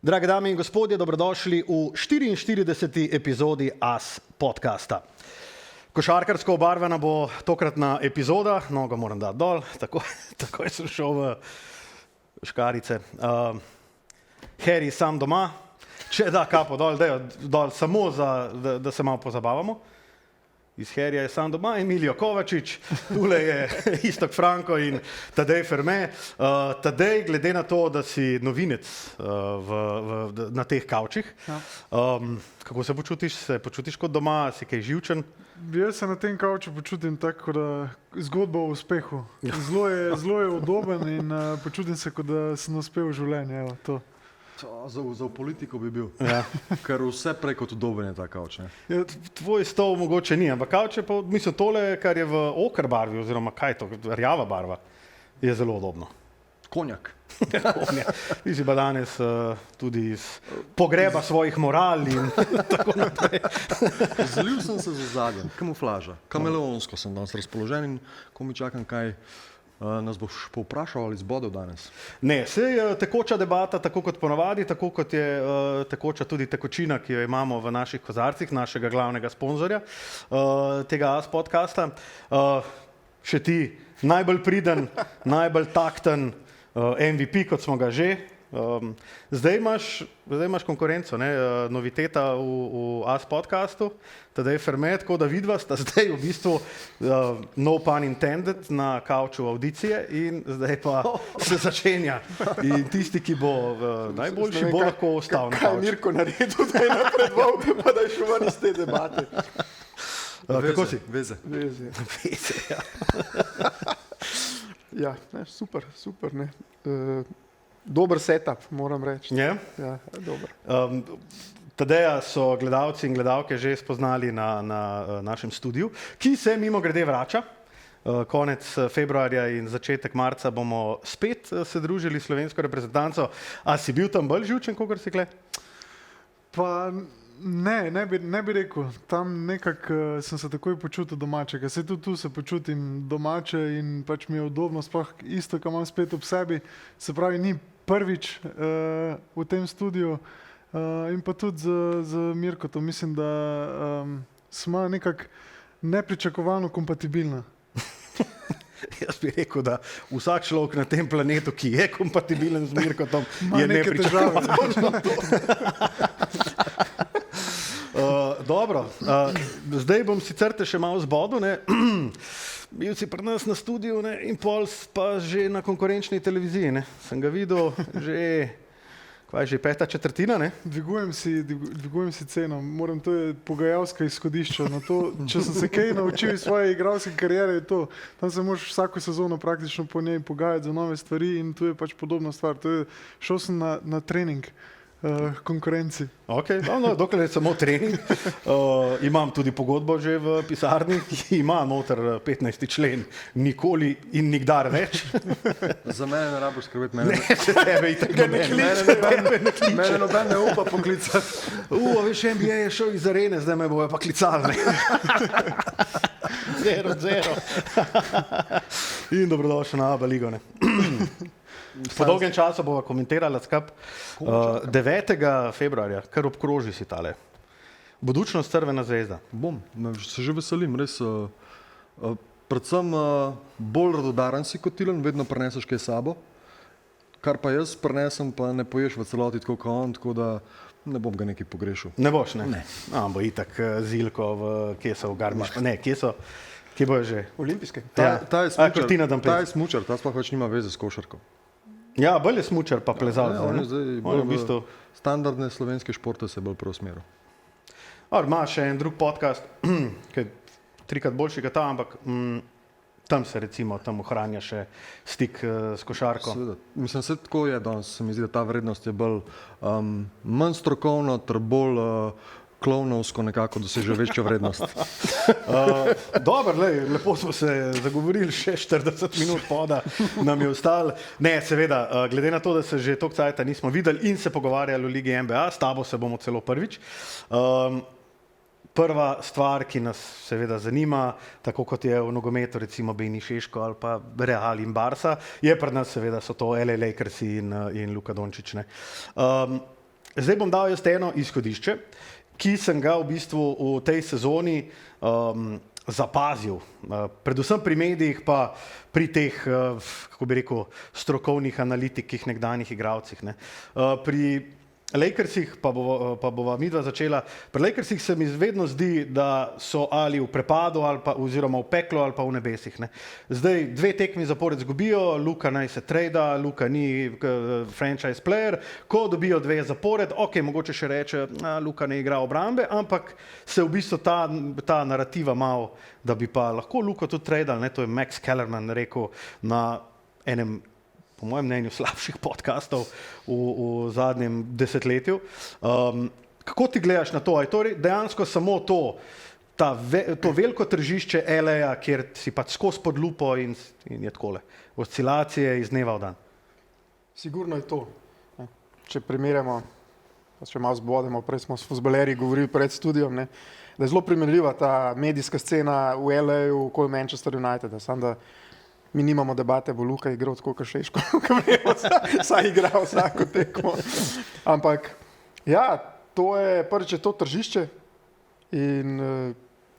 Drage dame in gospodje, dobrodošli v 44. epizodi AS podcasta. Košarkarsko obarvana bo tokratna epizoda, nogo moram dati dol, takoj sem šel v škarice. Harry sam doma, če da kapo dol, dol samo da se malo pozabavamo. Iz Harryja je sam doma, Emilio Kovačič, tule je Istok Franko in Tadej Ferme. Tadej, glede na to, da si novinec na teh kavčih, kako se počutiš? Se počutiš kot doma, si kaj živčen? Jaz se na tem kavču počutim tako, da zgodba o uspehu. Zelo je udoben in počutim se, kot da sem uspel v življenju. Evo, to. Za politiko bi bil, ker vse prej kot udoben je ta kavč. Ja, tvoj stol mogoče ni, ampak kavč je pa, mislim, tole, kar je v oker barvi, oziroma kaj je to, rjava barva, je zelo udobno. Konjak. Ti si pa danes tudi iz pogreba svojih moral in tako naprej. Zlil sem se z ozadjem, kamuflaža, kameleonsko sem danes razpoložen in ko mi čakam, kaj nas boš povprašal ali zbodel danes? Ne, se je tekoča debata, tako kot ponavadi, tako kot je tekoča tudi tekočina, ki jo imamo v naših kozarcih, našega glavnega sponzorja tega AS podcasta. Še ti najbolj priden, najbolj takten MVP, kot smo ga že. Zdaj imaš konkurenco, ne? Noviteta v AS podcastu, Tadej Ferme, tako da vidva sta zdaj v bistvu no pun intended na kavču audicije in zdaj pa se začenja. In tisti, ki bo najboljši, bo lahko ostal na kavču. Kaj je Mirko naredil, da je napredoval, pa da je šel ven iz te debate? Kako si? Veze. Veze, ja. Ja, ne, super, ne. Dober setup, moram reči. Yeah. Ja, dober. Tadeja so gledalci in gledalke že spoznali na našem studiu, ki se mimo grede vrača. Konec februarja in začetek marca bomo spet se družili s slovensko reprezentanco. A si bil tam bolj živčen, kakor si kle? Pa ne bi rekel. Tam nekako sem se takoj počutil domačega. Se tudi tu se počutim domače in pač mi je udobno, sploh isto, ko imam spet ob sebi. Se pravi, ni prvič v tem studiu in pa tudi z Mirkotom. Mislim, da smo nekako nepričakovano kompatibilna. Jaz bi rekel, da vsak človek na tem planetu, ki je kompatibilen z Mirkotom, je nepričakovano. Dobro, zdaj bom sicer te še malo zbodel, ne? Bil si pri nas na studiu, ne? In pol pa že na konkurenčni televiziji, ne? Sem ga videl že, kaj že, 5/4, ne? Dvigujem si ceno, to je pogajalska izhodišča. No to, če sem se kaj naučil iz svoje igralske kariere, je to. Tam se moraš vsako sezono praktično po njej pogajati za nove stvari in tu je pač podobna stvar. Šel sem na trening konkurenci. Ok, no, dokler je samo trening. Imam tudi pogodbo že v pisarni, ki ima noter 15. člen. Nikoli in nikdar več. Za mene ne rabiš skrbeti, mene. Ne, se tebe itak ne kliče. Mene noben ne upa poklicati. Veš, NBA je šel iz arene, zdaj me bojo pa klicali. 0-0. In dobrodošel na ABA ligo, ne. Po dolgem času bova komentirala skup 9. februarja, kar obkroži si tale. Budućnost Crvena zvezda. Bom, se že veselim, res. Predvsem bolj radodaren si kot Tilen, vedno prineseš kaj sabo. Kar pa jaz prinesem, pa ne poješ v celoti tako kot on, tako da ne bom ga nekaj pogrešil. Ne boš, ne? Ne. Bo itak Zilko kje so v Garmisch, ne, kje so, kje bojo že? Olimpijske. Ta je smučar, ta sploh več nima veze s košarko. Ja, bolj je smučar pa plezalec. On je zdaj bolj v standardne slovenske športe se bolj preusmeril. Ima še en drug podcast, ki je 3-krat boljši kot ta, ampak tam se recimo, tam ohranja še stik s košarko. Seveda. Mislim, se tako je danes, se mi zdi, da ta vrednost je bolj manj strokovno, ter bolj klovnovsko nekako doseže večjo vrednost. Dobro, lepo smo se zagovorili, še 40 minut poda nam je ostalo. Ne, seveda, glede na to, da se že toliko cajta nismo videli in se pogovarjali o Ligi NBA, s tabo se bomo celo prvič. Prva stvar, ki nas seveda zanima, tako kot je v nogometu recimo Beni Šeško ali pa Real in Barsa, je pri nas seveda so to LA Lakersi in Luka Dončić. zdaj bom dal jaz eno izhodišče, ki sem ga v bistvu v tej sezoni zapazil, predvsem pri medijih, pa pri teh, kako bi rekel, strokovnih analitikih, nekdanjih igralcih. Ne. Pri Lakersih, pa bova midva začela, pri Lakersih se mi vedno zdi, da so ali v prepadu, ali pa, oziroma v peklu, ali pa v nebesih. Ne. Zdaj 2 tekmi zapored zgubijo, Luka naj se trada, Luka ni franchise player, ko dobijo 2 zapored, ok, mogoče še reče, Luka ne igra obrambe, ampak se v bistvu ta narativa malo, da bi pa lahko Luka tudi tradal, ne, to je Max Kellerman rekel na enem, po mojem mnenju, slabših podcastov v zadnjem desetletju. Kako ti gledaš na to? Je to dejansko samo to veliko tržišče LA, kjer si pač skozi pod lupo in je takole, oscilacije iz dneva v dan? Sigurno je to. Če primerjamo, pa če malo zbodemo, prej smo s fuzbalerji govorili pred studijom, ne, da je zelo primerljiva ta medijska scena v LA-ju okoli Manchester Uniteda, samo da mi nimamo debate, bo Luka igral tako, kot Šeško, saj igral vsako tekmo. Ampak ja, to je prvič je to tržišče in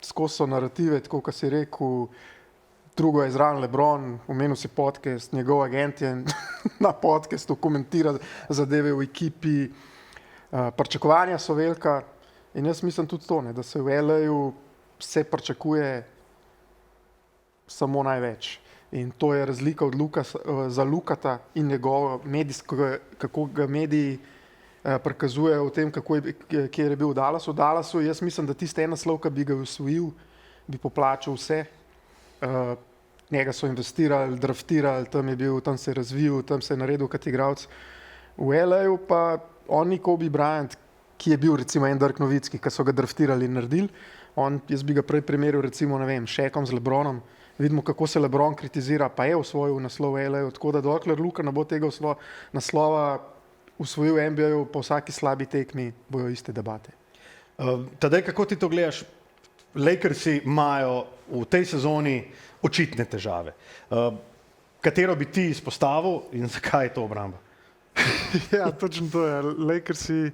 skozi so narative, tako kot si rekel, drugo je zraven LeBron, omenil si podcast, njegov agent je na podcastu komentira zadeve v ekipi, pričakovanja so velika in jaz mislim tudi to, ne, da se v LA-ju vse pričakuje samo največ. In to je razlika od za Lukata in njegovo medijsko, kako ga mediji prikazujejo v tem, kjer je bil v Dallasu. V Dallasu jaz mislim, da tiste en naslov, ki bi ga osvojil, bi poplačal vse. Njega so investirali, draftirali, tam se je razvil, tam se je naredil kot igralec. V LA-ju pa oni Kobe Bryant, ki je bil recimo en Dirk Nowitzki, ki so ga draftirali in naredili, jaz bi ga prej primerjal recimo, ne vem, Shaqom z LeBronom. Vidimo, kako se LeBron kritizira, pa je osvojil naslov LA-ju, tako da dokler Luka ne bo tega naslova osvojil NBA-ju, po vsaki slabi tekmi bojo iste debate. Tadej, kako ti to gledaš? Lakersi imajo v tej sezoni očitne težave. Katero bi ti izpostavil in zakaj je to obramba? Ja, točno to je. Lakersi,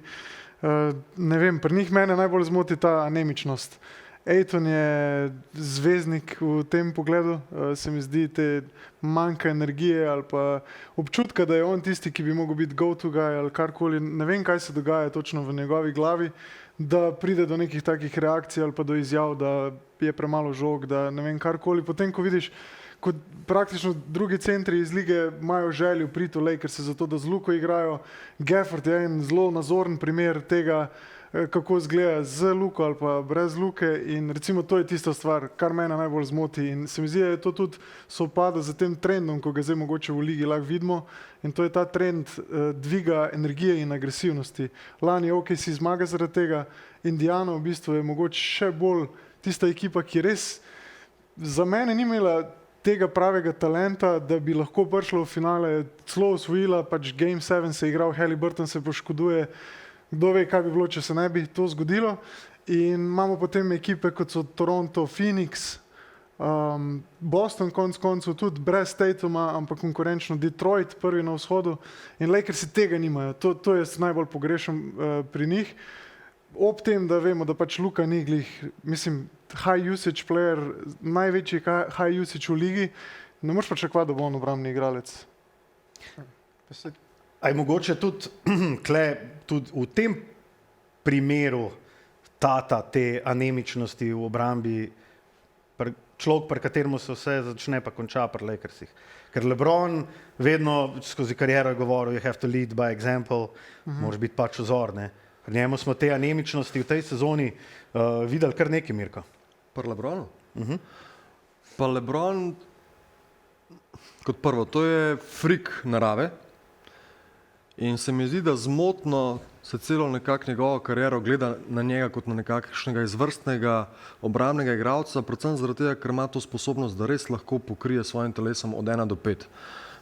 ne vem, pri njih mene najbolj zmoti ta anemičnost. Ayton je zvezdnik v tem pogledu, se mi zdi, te manjka energije ali pa občutka, da je on tisti, ki bi mogel biti go-to guy ali karkoli. Ne vem, kaj se dogaja točno v njegovi glavi, da pride do nekih takih reakcij ali pa do izjav, da je premalo žog, da ne vem, karkoli. Potem, ko vidiš, kot praktično drugi centri iz lige imajo željo priti v Lakerse zato, da z Luko igrajo. Gafford je en zelo nazoren primer tega, kako izgleda z Luko ali pa brez Luke in recimo to je tista stvar, kar mene najbolj zmoti in se mi zdi, da je to tudi sovpada z tem trendom, ko ga zdaj mogoče v ligi lahko vidimo in to je ta trend dviga energije in agresivnosti. Lani je OKC zmaga zaradi tega, Indiana v bistvu je mogoče še bolj tista ekipa, ki res za mene ni imela tega pravega talenta, da bi lahko prišla v finale, celo osvojila, pač Game 7 se je igral, Haliburton se poškoduje, kdo ve, kaj bi bilo, če se ne bi to zgodilo. In imamo potem ekipe, kot so Toronto, Phoenix, Boston konec koncev tudi brez Tatuma, ampak konkurenčno Detroit, prvi na vzhodu. In Lakersi tega nimajo. To jaz najbolj pogrešam pri njih. Ob tem, da vemo, da pač Luka ni glih, mislim, high usage player, največji high usage v ligi, ne moreš pričakovati, da bo on obrambni igralec. A je mogoče tudi v tem primeru te anemičnosti v obrambi človek, pri kateremu se vse začne pa konča pri Lakersih? Ker LeBron vedno skozi kariero je govoril, you have to lead by example, moraš biti pač vzor, ne? Pri njemu smo te anemičnosti v tej sezoni videli kar nekaj, Mirko. Pri LeBronu? Pa LeBron, kot prvo, to je frik narave. In se mi zdi, da zmotno se celo nekako njegovo kariero gleda na njega kot na nekakšnega izvrstnega obrambnega igralca, predvsem zaradi tega, ker ima to sposobnost, da res lahko pokrije svojim telesom od 1 do 5.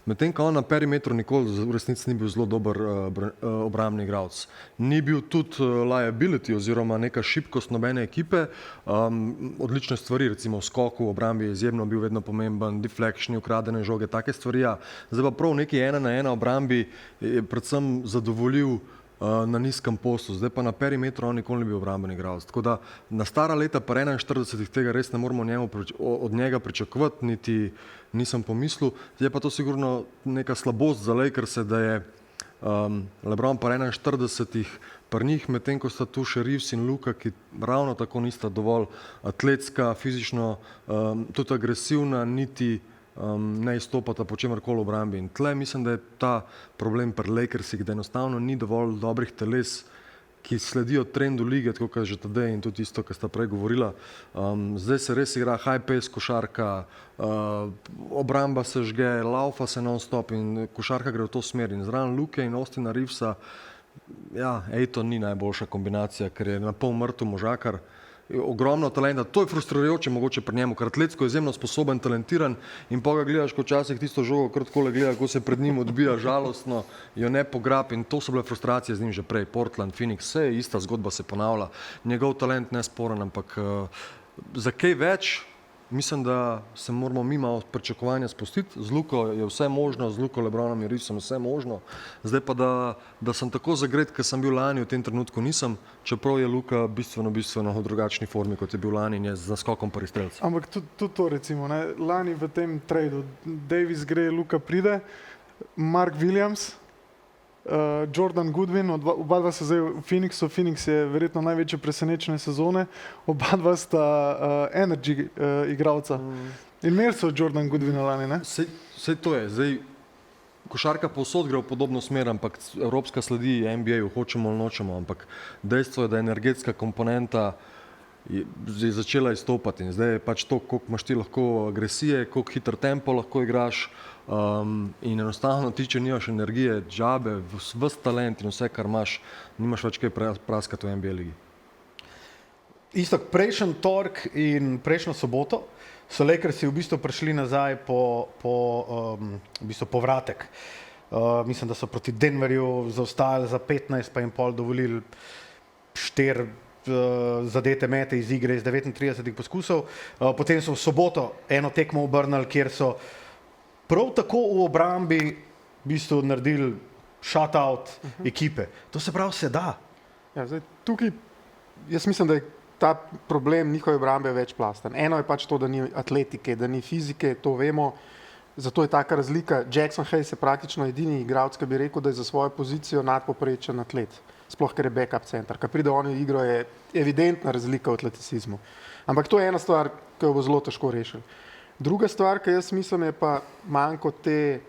Medtem ko on na perimetru nikoli v resnici ni bil zelo dober obrambni igralec. Ni bil tudi liability oziroma neka šibkost nobene ekipe. Odlične stvari, recimo v skoku, v obrambi je izjemno bil vedno pomemben, deflection, ukradene žoge, take stvari. Ja. Zdaj pa prav neki 1-na-1 obrambi je predvsem zadovoljil na nizkem postu, zdaj pa na perimetru on nikoli ni bil obrambeni igralec. Tako da na stara leta pa 41 tega res ne moramo od njega pričakovati, niti nisem pomislil. Je pa to sigurno neka slabost za Lakerse, da je LeBron pa 41 pri njih, medtem ko sta tu še Reeves in Luka, ki ravno tako nista dovolj atletska, fizično, tudi agresivna, niti ne izstopata po čemerkoli v obrambi. In tle mislim, da je ta problem pri Lakersih, da enostavno ni dovolj dobrih teles, ki sledijo trendu lige, tako kot že Tadej in tudi isto, kar sta prej govorila. Zdaj se res igra high pace košarka, obramba se žge, laufa se non-stop in košarka gre v to smer. In zraven Luke in Austina Reevesa, ja, Ayton ni najboljša kombinacija, ker je na pol mrtev možakar, ogromno talenta, to je frustrirajoče mogoče pri njemu, ker atletsko je izjemno sposoben, talentiran in pa ga gledaš, ko včasih tisto žogo kratkole gleda, ko se pred njim odbija žalostno, jo ne pograb in to so bile frustracije z njim že prej, Portland, Phoenix, vse je ista zgodba se ponavlja, njegov talent nesporen, ampak za kaj več, mislim, da se moramo mi malo pričakovanja spustiti, z Luko je vse možno, z Luko, LeBronom in Reevesom vse možno, zdaj pa da sem tako zagret, ker sem bil lani, v tem trenutku nisem, čeprav je Luka bistveno v drugačni formi, kot je bil lani in je z naskokom pri strelcu. Ampak tudi to recimo, ne? Lani v tem tradu, Davis gre, Luka pride, Mark Williams, Jordan Goodwin, oba dva so zdaj v Phoenixu, Phoenix je verjetno največje presenečenje sezone, oba dva sta energy igralca. In imeli so Jordan Goodwina lani, ne? Sej to je, zdaj košarka povsod gre v podobno smer, ampak Evropska sledi NBA-ju, hočemo ali nočemo, ampak dejstvo je, da energetska komponenta je začela izstopati in zdaj je pač to, koliko imaš ti lahko agresije, koliko hiter tempo lahko igraš in enostavno ti, če nimaš energije, džabe, ves talent in vse, kar imaš, nimaš več kaj praskati v NBA ligi. Istok, prejšnji torek in prejšnjo soboto so Lakersi v bistvu prišli nazaj po v bistvu povratek. Mislim, da so proti Denverju zaostajali za 15, pa jim pol dovolili 4 zadete mete iz igre iz 39 poskusov. Potem so v soboto eno tekmo obrnili, kjer so prav tako v obrambi v bistvu naredili shutout ekipe. To se pravi, se da. Ja, zdaj, tukaj, jaz mislim, da je ta problem njihove obrambe večplasten. Eno je pač to, da ni atletike, da ni fizike, to vemo, zato je taka razlika. Jackson Hayes je praktično edini igralec, ki bi rekel, da je za svojo pozicijo nadpoprečen atlet. Sploh, ker je backup center. Ko pride on v igro, je evidentna razlika v atleticizmu. Ampak to je ena stvar, ki jo bo zelo težko rešiti. Druga stvar, ki jaz mislim, je pa manjko te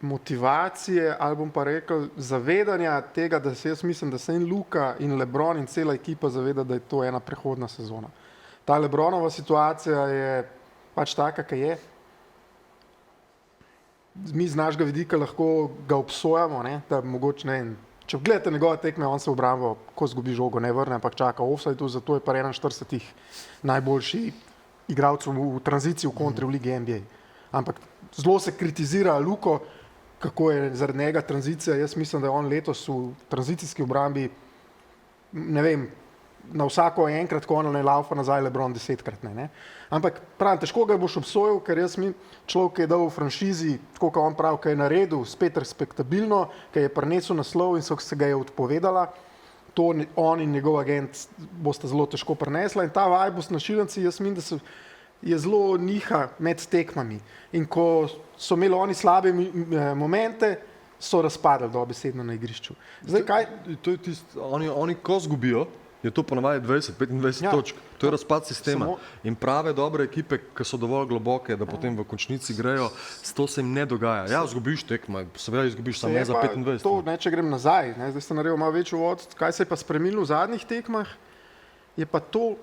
motivacije, ali bom pa rekel zavedanja tega, da se jaz mislim, da se in Luka in LeBron in cela ekipa zaveda, da je to ena prehodna sezona. Ta LeBronova situacija je pač taka, ki je. Mi z našega vidika lahko ga obsojamo, ne? Da mogoče ne. Če gledate njegove tekme, on se v obrambo, ko zgubi žogo, ne vrne, ampak čaka offside, zato je pa 41 najboljši igralcev v tranziciji v kontri v ligi NBA. Ampak zelo se kritizira Luko, kako je zaradi njega tranzicija. Jaz mislim, da je on letos v tranzicijski obrambi, ne vem, na vsako enkrat, ko on ne laufa nazaj, LeBron 10-krat ne. Ampak pravim, težko ga boš obsojal, ker jaz mi človek je dal v franšizi, tako kot on pravi, ki je naredil spet respektabilno, ki je prinesel naslov in so se ga je odpovedala, to on in njegov agent bosta zelo težko prinesla in ta vibus na šilenci, jaz mislim, da je zelo niha med tekmami. In ko so imeli oni slabe momente, so razpadali dobesedno na igrišču. Zdaj, kaj? To je tisto, oni ko zgubijo, je to ponavadi 20-25 točk. To je razpad sistema. In prave dobre ekipe, ki so dovolj globoke, da potem v končnici grejo, to se jim ne dogaja. Ja, zgubiš tekmo, seveda izgubiš samo za 25. To, ne, če grem nazaj, ne, zdaj ste naredili malo večji uvod, kaj se je pa spremenilo v zadnjih tekmah, je pa to,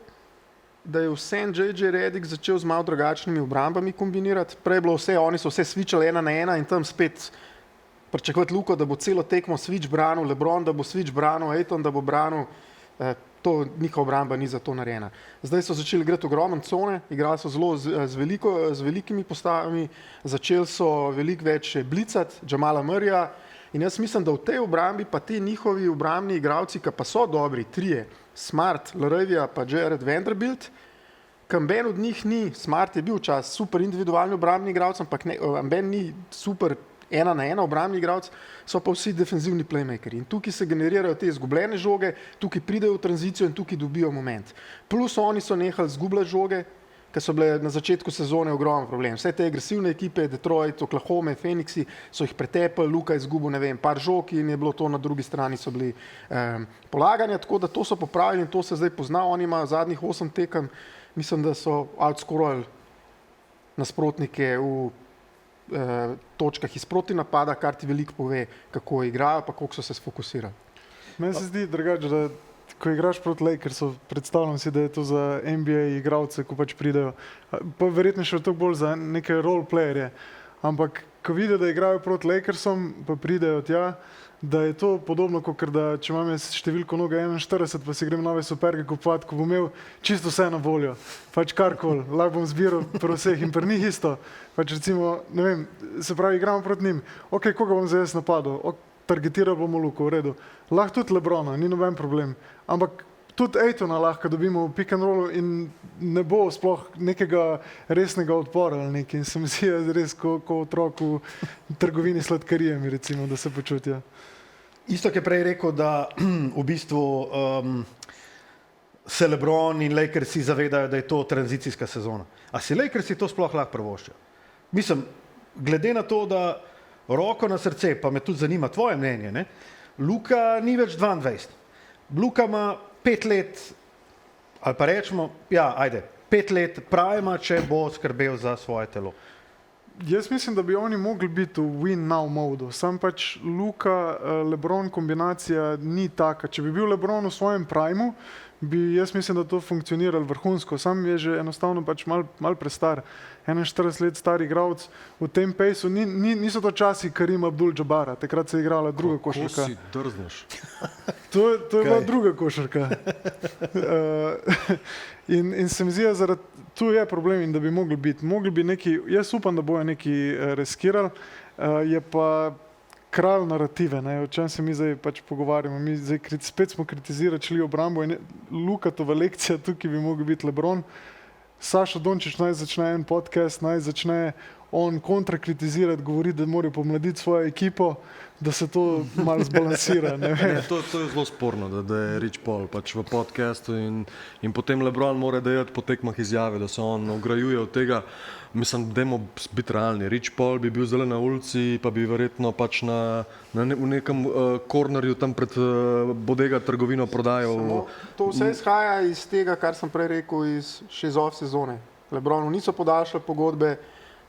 da je vsem J.J. Redick začel z malo drugačnimi obrambami kombinirati. Prej bilo vse, oni so vse switchali 1-1 in tam spet pričakovati Luko, da bo celo tekmo switch branil, LeBron, da bo switch branil, Ayton, da bo branil. To njihova obramba ni za to narejena. Zdaj so začeli igrati ogromne cone, igrali so zelo z velikimi postavami, začeli so veliko več blicati, Jamala Murrayja in jaz mislim, da v tej obrambi pa ti njihovi obrambni igralci, ki pa so dobri, trije, Smart, Laravija pa Jared Vanderbilt, kamben od njih ni, Smart je bil čas super individualni obrambni igralec, ampak Ben ni super 1 na 1 obrambni igralec, so pa vsi defenzivni playmakeri. In tukaj se generirajo te izgubljene žoge, tukaj pridejo v tranzicijo in tukaj dobijo moment. Plus oni so nehali zgubljati žoge, ker so bile na začetku sezone ogromen problem. Vse te agresivne ekipe, Detroit, Oklahoma, Phoenixi, so jih pretepali, Luka je izgubil, ne vem, par žog in je bilo to na drugi strani so bili polaganja, tako da to so popravili in to se zdaj pozna. Oni imajo zadnjih 8 tekem, mislim, da so outscorali nasprotnike v točkah iz proti napada, kar ti veliko pove, kako igrajo, pa koliko so se sfokusirali. Meni se zdi drugače, da ko igraš proti Lakersu, predstavljam si, da je to za NBA igralce, ko pač pridejo, pa verjetno še to bolj za neke roleplayerje, ampak ko vidijo, da igrajo proti Lakersom, pa pridejo tja, da je to podobno, kot da če imam jaz številko noga 41, pa si grem nove superge kupovati, ko bom imel čisto vse na voljo, pač karkoli, lahko bom zbiral pri vseh in pri njih isto, pač recimo, ne vem, se pravi, igramo proti njim, ok, koga bom zdaj jaz napadal, targetiral bomo Luko, v redu, lahko tudi Lebrona, ni noben problem, ampak tudi Aytona lahko dobimo v pick and rollu in ne bo sploh nekega resnega odpora ali nekaj. In se mi zdi res ko otrok v trgovini s sladkarijami, recimo, da se počutijo. Isto, ki je prej rekel, da v bistvu se LeBron in Lakersi zavedajo, da je to tranzicijska sezona. A si Lakersi to sploh lahko privoščijo? Mislim, glede na to, da roko na srce, pa me tudi zanima tvoje mnenje, ne? Luka ni več 22. Luka ima 5 let, ali pa rečemo, 5 let prajma, če bo skrbel za svoje telo. Jaz mislim, da bi oni mogli biti v win now modu. Sam pač Luka, LeBron kombinacija ni taka. Če bi bil LeBron v svojem primu, bi jaz mislim, da to funkcioniralo vrhunsko. Sam je že enostavno pač mal prestar. 41 let star igralec v tem pejsu. Niso to časi Karim Abdul-Jabara. Takrat se je igrala druga košarka. Kako si drzneš? To je bila druga košarka. In se mi zdi, da tu je problem in da bi mogli biti. Mogli bi neki, jaz upam, da bojo neki riskirali, je pa kralj narative, ne, o čem se mi zdaj pač pogovarjamo. Mi zdaj spet smo kritizirali šli obrambo in Lukatova lekcija, tukaj bi mogel biti LeBron. Saša Dončić naj začne en podcast, naj začne on kontrakritizirati, govoriti, da morajo pomladiti svojo ekipo, da se to malo zbalansira. Ne vem. To je zelo sporno, da je Rich Paul pač v podcastu in potem LeBron mora dajati po tekmah izjave, da se on ograjuje od tega. Mislim, dajmo biti realni. Rich Paul bi bil zdaj na ulici, pa bi verjetno pač v nekem kornerju tam pred bodega trgovino prodajal. To vse izhaja iz tega, kar sem prej rekel, iz off sezone. LeBronu niso podaljšali pogodbe,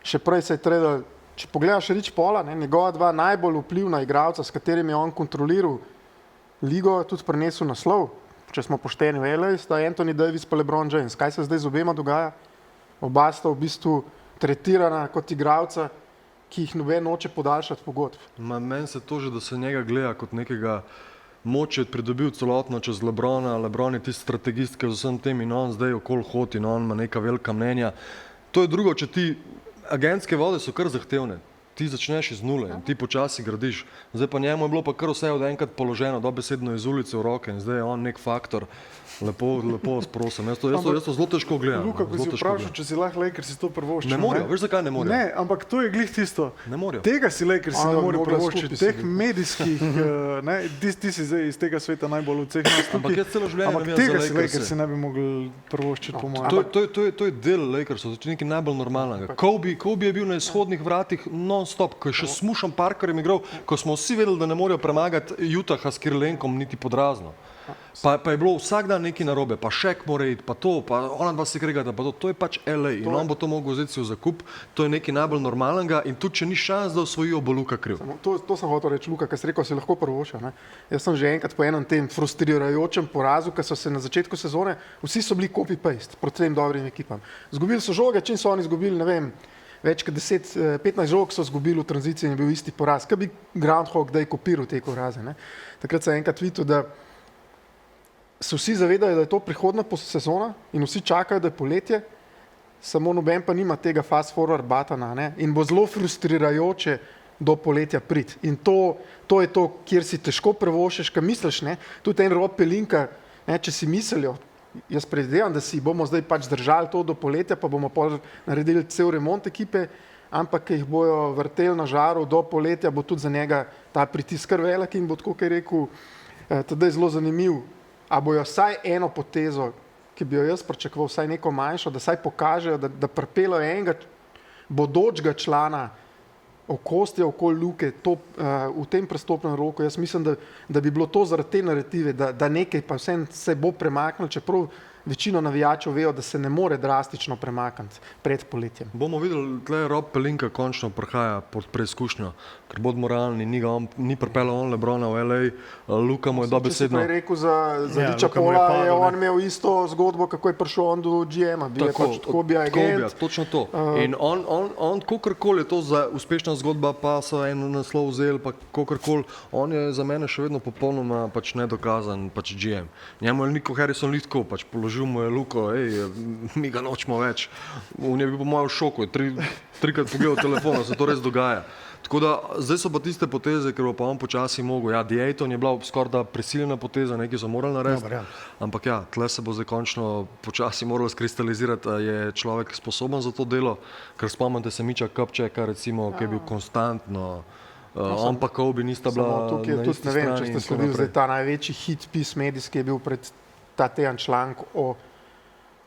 še prej se je tradal. Če pogledaš Rich Paula, njegova dva najbolj vplivna igralca, s katerimi je on kontroliral ligo, tudi prinesel naslov, če smo pošteni v LA, sta Anthony Davis pa LeBron James. Kaj se zdaj z obema dogaja? Oba sta v bistvu tretirana kot igralca, ki jih noben noče podaljšati pogodb. Meni se to že, da se njega gleda kot nekega moč je pridobil celotno čez Lebrona. Lebron je tisti strategist, ki z vsem tem in on zdaj okoli hodi in on ima neka velika mnenja. To je drugo, če ti agentske vode so kar zahtevne. Ti začneš iz nule in ti počasi gradiš. Zdaj pa njemu je bilo pa kar vse od enkrat položeno, dobesedno iz ulice v roke in zdaj je on nek faktor. Lepo vas prosim. Jaz to zelo težko gledam. Luka, ko si vprašal, če si lahko Lakersi to privoščijo. Ne morajo, veš zakaj ne morajo? Ne, ampak to je glih tisto. Ne morajo. Tega si Lakersi ne morejo privoščiti. Teh medijskih, ti si zdaj iz tega sveta najbolj v vseh nas. Ampak jaz celo življenje ampak tega si Lakersi ne bi mogli privoščiti, po mojem. To je del Lakersov, to je nekaj najbolj normalnega. Kobe je bil na izhodnih vratih non-stop, ko je še Smušan Parkerjem igral, ko smo vsi vedeli, da ne morejo premagati Utaha s Kirilenkom niti podrazno. Pa je bilo vsak dan nekaj narobe, pa Shaq mora iti, pa to, pa ona dva se kregata, pa to je pač LA in on bo to mogel vzeti si v zakup, to je nekaj najbolj normalnega in tudi če ni šans, da osvojijo, bo Luka kriv. To sem hotel reči, Luka, ker si rekel, si lahko prvošel. Jaz sem že enkrat po enem tem frustrirajočem porazu, ker so se na začetku sezone, vsi so bili copy-paste proti tem dobrim ekipam. Zgubili so žoge, čim so oni zgubili, ne vem, več kot 10-15 žog so zgubili v tranziciji in je bil isti poraz. Kaj bi Groundhog Day kopiral te poraze? Takrat sem enkrat videl, da se vsi zavedajo, da je to prihodna sezona in vsi čakajo, da je poletje, samo noben pa nima tega fast forward batana in bo zelo frustrirajoče do poletja priti. In to je to, kjer si težko prevošiš, kaj misliš, tudi en Rob Pelinka, če si mislijo, jaz predvidevam, da si bomo zdaj pač držali to do poletja, pa bomo naredili cel remont ekipe, ampak ki jih bojo vrteli na žaru do poletja, bo tudi za njega ta pritisk kar velik in bo tako, kot je rekel, tedaj zelo zanimiv. A bojo vsaj eno potezo, ki bi jo jaz pričakoval, vsaj neko manjšo, da vsaj pokažejo, da pripeljejo enega bodočega člana okostja okoli Luke v tem prestopnem roku. Jaz mislim, da bi bilo to zaradi te narative, da nekaj pa vsem se bo premaknilo, čeprav večino navijačev vejo, da se ne more drastično premakniti pred poletjem. Bomo videli, tle Rob Pelinka končno prihaja pod preizkušnjo, ker bodimo realni, ni pripeljal on Lebrona v LA, Luka mu je dobesedno... Če si prej rekel za Richa Paula, je on imel isto zgodbo, kako je prišel on do GM-a, bil je pač Kobija agent. Točno to. In on kogarkoli je to za uspešna zgodba, pa so en naslov vzeli, pa kogarkoli, on je za mene še vedno popolnoma pač nedokazan pač GM. Njemu je Nico Harrison litko, pač položil mu je Luko, mi ga nočemo več. On je bil po mojem šoku, trikrat pogledal telefon, se to res dogaja. Tako da, zdaj so pa tiste poteze, ker bo pa on počasi mogel. Ja, Dayton je bila skorda prisiljena poteza, nekaj so morali narediti, ampak ja, tle se bo zdaj končno počasi moralo skristalizirati, da je človek sposoben za to delo, ker spomnite se Miča Kupčeka, recimo, ki je bil konstantno, on pa Kobe nista bila tukaj je tudi, ne vem, če ste sledili zdaj ta največji hit piece medijski je bil pred ta tejan članek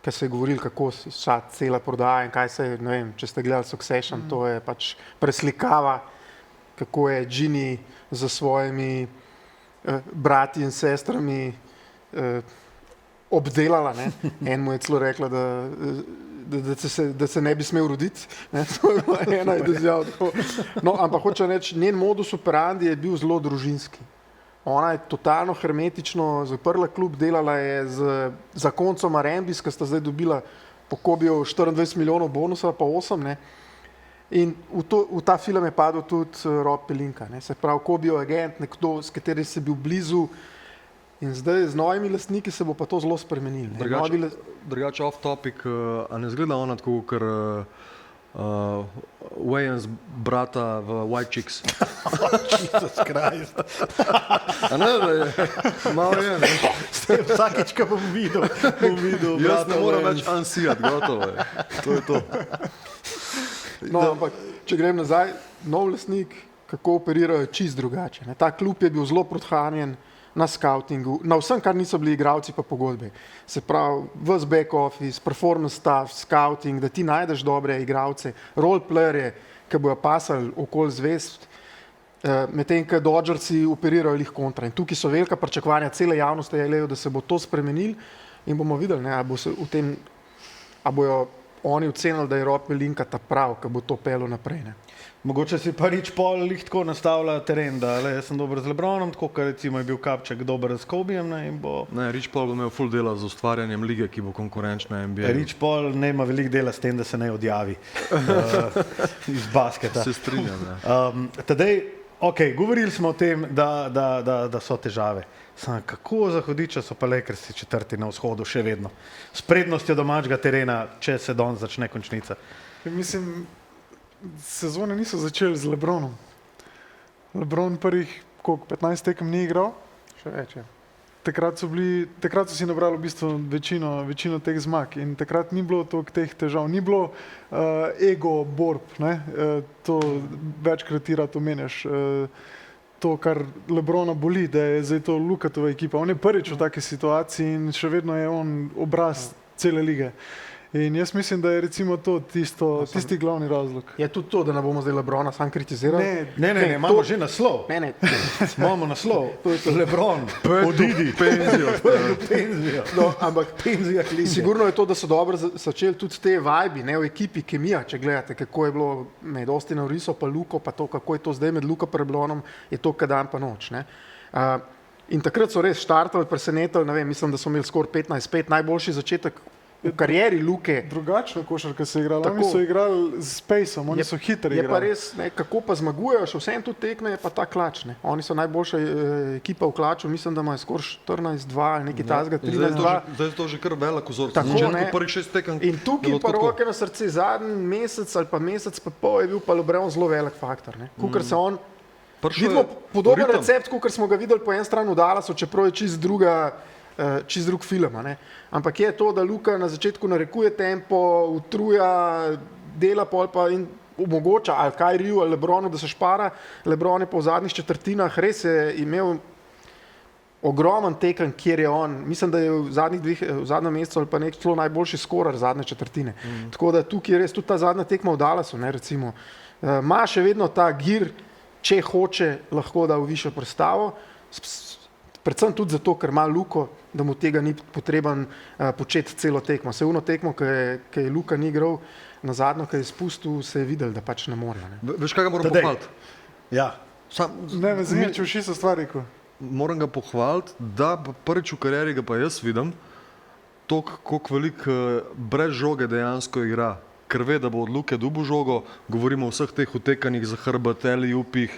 ki se je govoril, kako se cela prodaja in kaj se je, ne vem, če ste gledali Succession, to je pač preslikava, kako je Ginny za svojimi brati in sestrami obdelala, ne. En mu je celo rekla, da se ne bi smel roditi, ne. To je bila ena izjav. No, ampak hočem reči, njen modus operandi je bil zelo družinski. Ona je totalno hermetično zaprla klub, delala je z zakoncom Arembis, ki sta zdaj dobila po Kobijo 24 milijonov bonusa, pa 8, ne. In v ta film je padel tudi Rob Pelinka, ne. Se pravi, Kobijo agent, nekdo, s kateri se bil blizu in zdaj z novimi lastniki se bo pa to zelo spremenilo. Drugače off topic, a ne zgleda ona tako, ker Wayans brata v White Chicks. Jesus Christ. A ne, da je, malo je, ne? Vsakič, ko bom videl Jaz ne moram več unsijati, gotovo je. To je to. No, ampak, če grem nazaj, nov lastnik, kako operirajo čist drugače, ne? Ta klub je bil zelo podhranjen na skautingu, na vsem, kar niso bili igralci pa pogodbe. Se pravi, ves back office, performance staff, scouting, da ti najdeš dobre igralce, roleplayerje, ki bojo pasali okoli zvest, medtem, ko Dodgersi operirajo lih kontra. In tukaj so velika pričakovanja cele javnosti, da se bo to spremenilo in bomo videli, ne, a bojo oni ocenili, da je Rob Pelinka ta prav, ki bo to pelil naprej. Ne. Mogoče si pa Rich Paul lih tako nastavlja teren, da jaz sem dober z Lebronom, tako kot recimo je bil Kapček dober z Kobijem. Ne, Rich Paul bo imel full dela z ustvarjanjem lige, ki bo konkurenčna NBA. Rich Paul ne ima veliko dela s tem, da se ne odjavi iz basketa. Se strinjam, ne. Tadej, govorili smo o tem, da so težave. Samo kako za hudiča so pa Lakersi četrti na vzhodu še vedno. S prednostjo domačega terena, če se danes začne končnica. Mislim, sezone niso začeli z Lebronom. Lebron prvih 15 tekem ni igral. Še več, ja. Takrat so si nabrali v bistvu večino teh zmag in takrat ni bilo toliko teh težav. Ni bilo ego borb, ne? To večkrat ti rad omenjaš. To, kar Lebrona boli, da je zdaj to Lukatova ekipa. On je prvič v taki situaciji in še vedno je on obraz cele lige. In jaz mislim, da je recimo to tisti glavni razlog. Je tudi to, da ne bomo zdaj Lebrona sam kritizirali? Ne, imamo že naslov. Ne. Imamo naslov. Lebron, odidi. Penzijo. No, ampak sigurno je to, da so dobro začeli tudi te vibe, ne, v ekipi kemija, če gledate, kako je bilo med Austinom Reevesom pa Luko, pa to, kako je to zdaj med Luko pa Lebronom, je to kad dan pa noč. Ne. In takrat so res štartali, presenetili, ne vem, mislim, da so imeli skoraj 15-5, najboljši začetek v karieri Luke. Drugačna košarka se je igrala. Oni so igrali z Pacem, oni so hitri igrali. Je pa res, ne, kako pa zmagujejo, še vsem tudi tekme, je pa ta klač. Ne. Oni so najboljša ekipa v klaču, mislim, da imajo skoraj 14-2 ali nekaj tazga, 13-2. Zdaj je to že kar velik vzor. Prvih 6 tekem. In tukaj pa roke na srce, zadnji mesec ali pa mesec pa pol je bil pa Lebron zelo velik faktor. Kukor se on vidimo podoben recept, kot smo ga videli po en strani v Dallasu, čeprav je čist drug film. Ne. Ampak je to, da Luka na začetku narekuje tempo, utruja, dela pol pa in omogoča ali Kyrieju ali Lebronu, da se špara. Lebron je pa v zadnjih četrtinah res je imel ogromen tekem, kjer je on, mislim, da je v zadnjem mesecu ali pa nek celo najboljši skorar zadnje četrtine. Tako da tukaj je res tudi ta zadnja tekma v Dallasu, ne, recimo. Ima še vedno ta gir, če hoče, lahko da v višjo prestavo, predvsem tudi zato, ker ima Luko, da mu tega ni potreben početi celo tekmo. Se uno tekmo, ki je Luka ni igral, na zadnjo, ki je spustil, se je videl, da pač ne more. Ne. Veš, kaj ga moram pohvaliti? Ja. Ne, me zanima, če vši so stvari, ko. Moram ga pohvaliti, da prvič v karieri ga pa jaz vidim, koliko veliko brez žoge dejansko igra. Ker ve, da bo od Luke dobil žogo, govorimo o vseh teh utekanjih za hrbet, upih,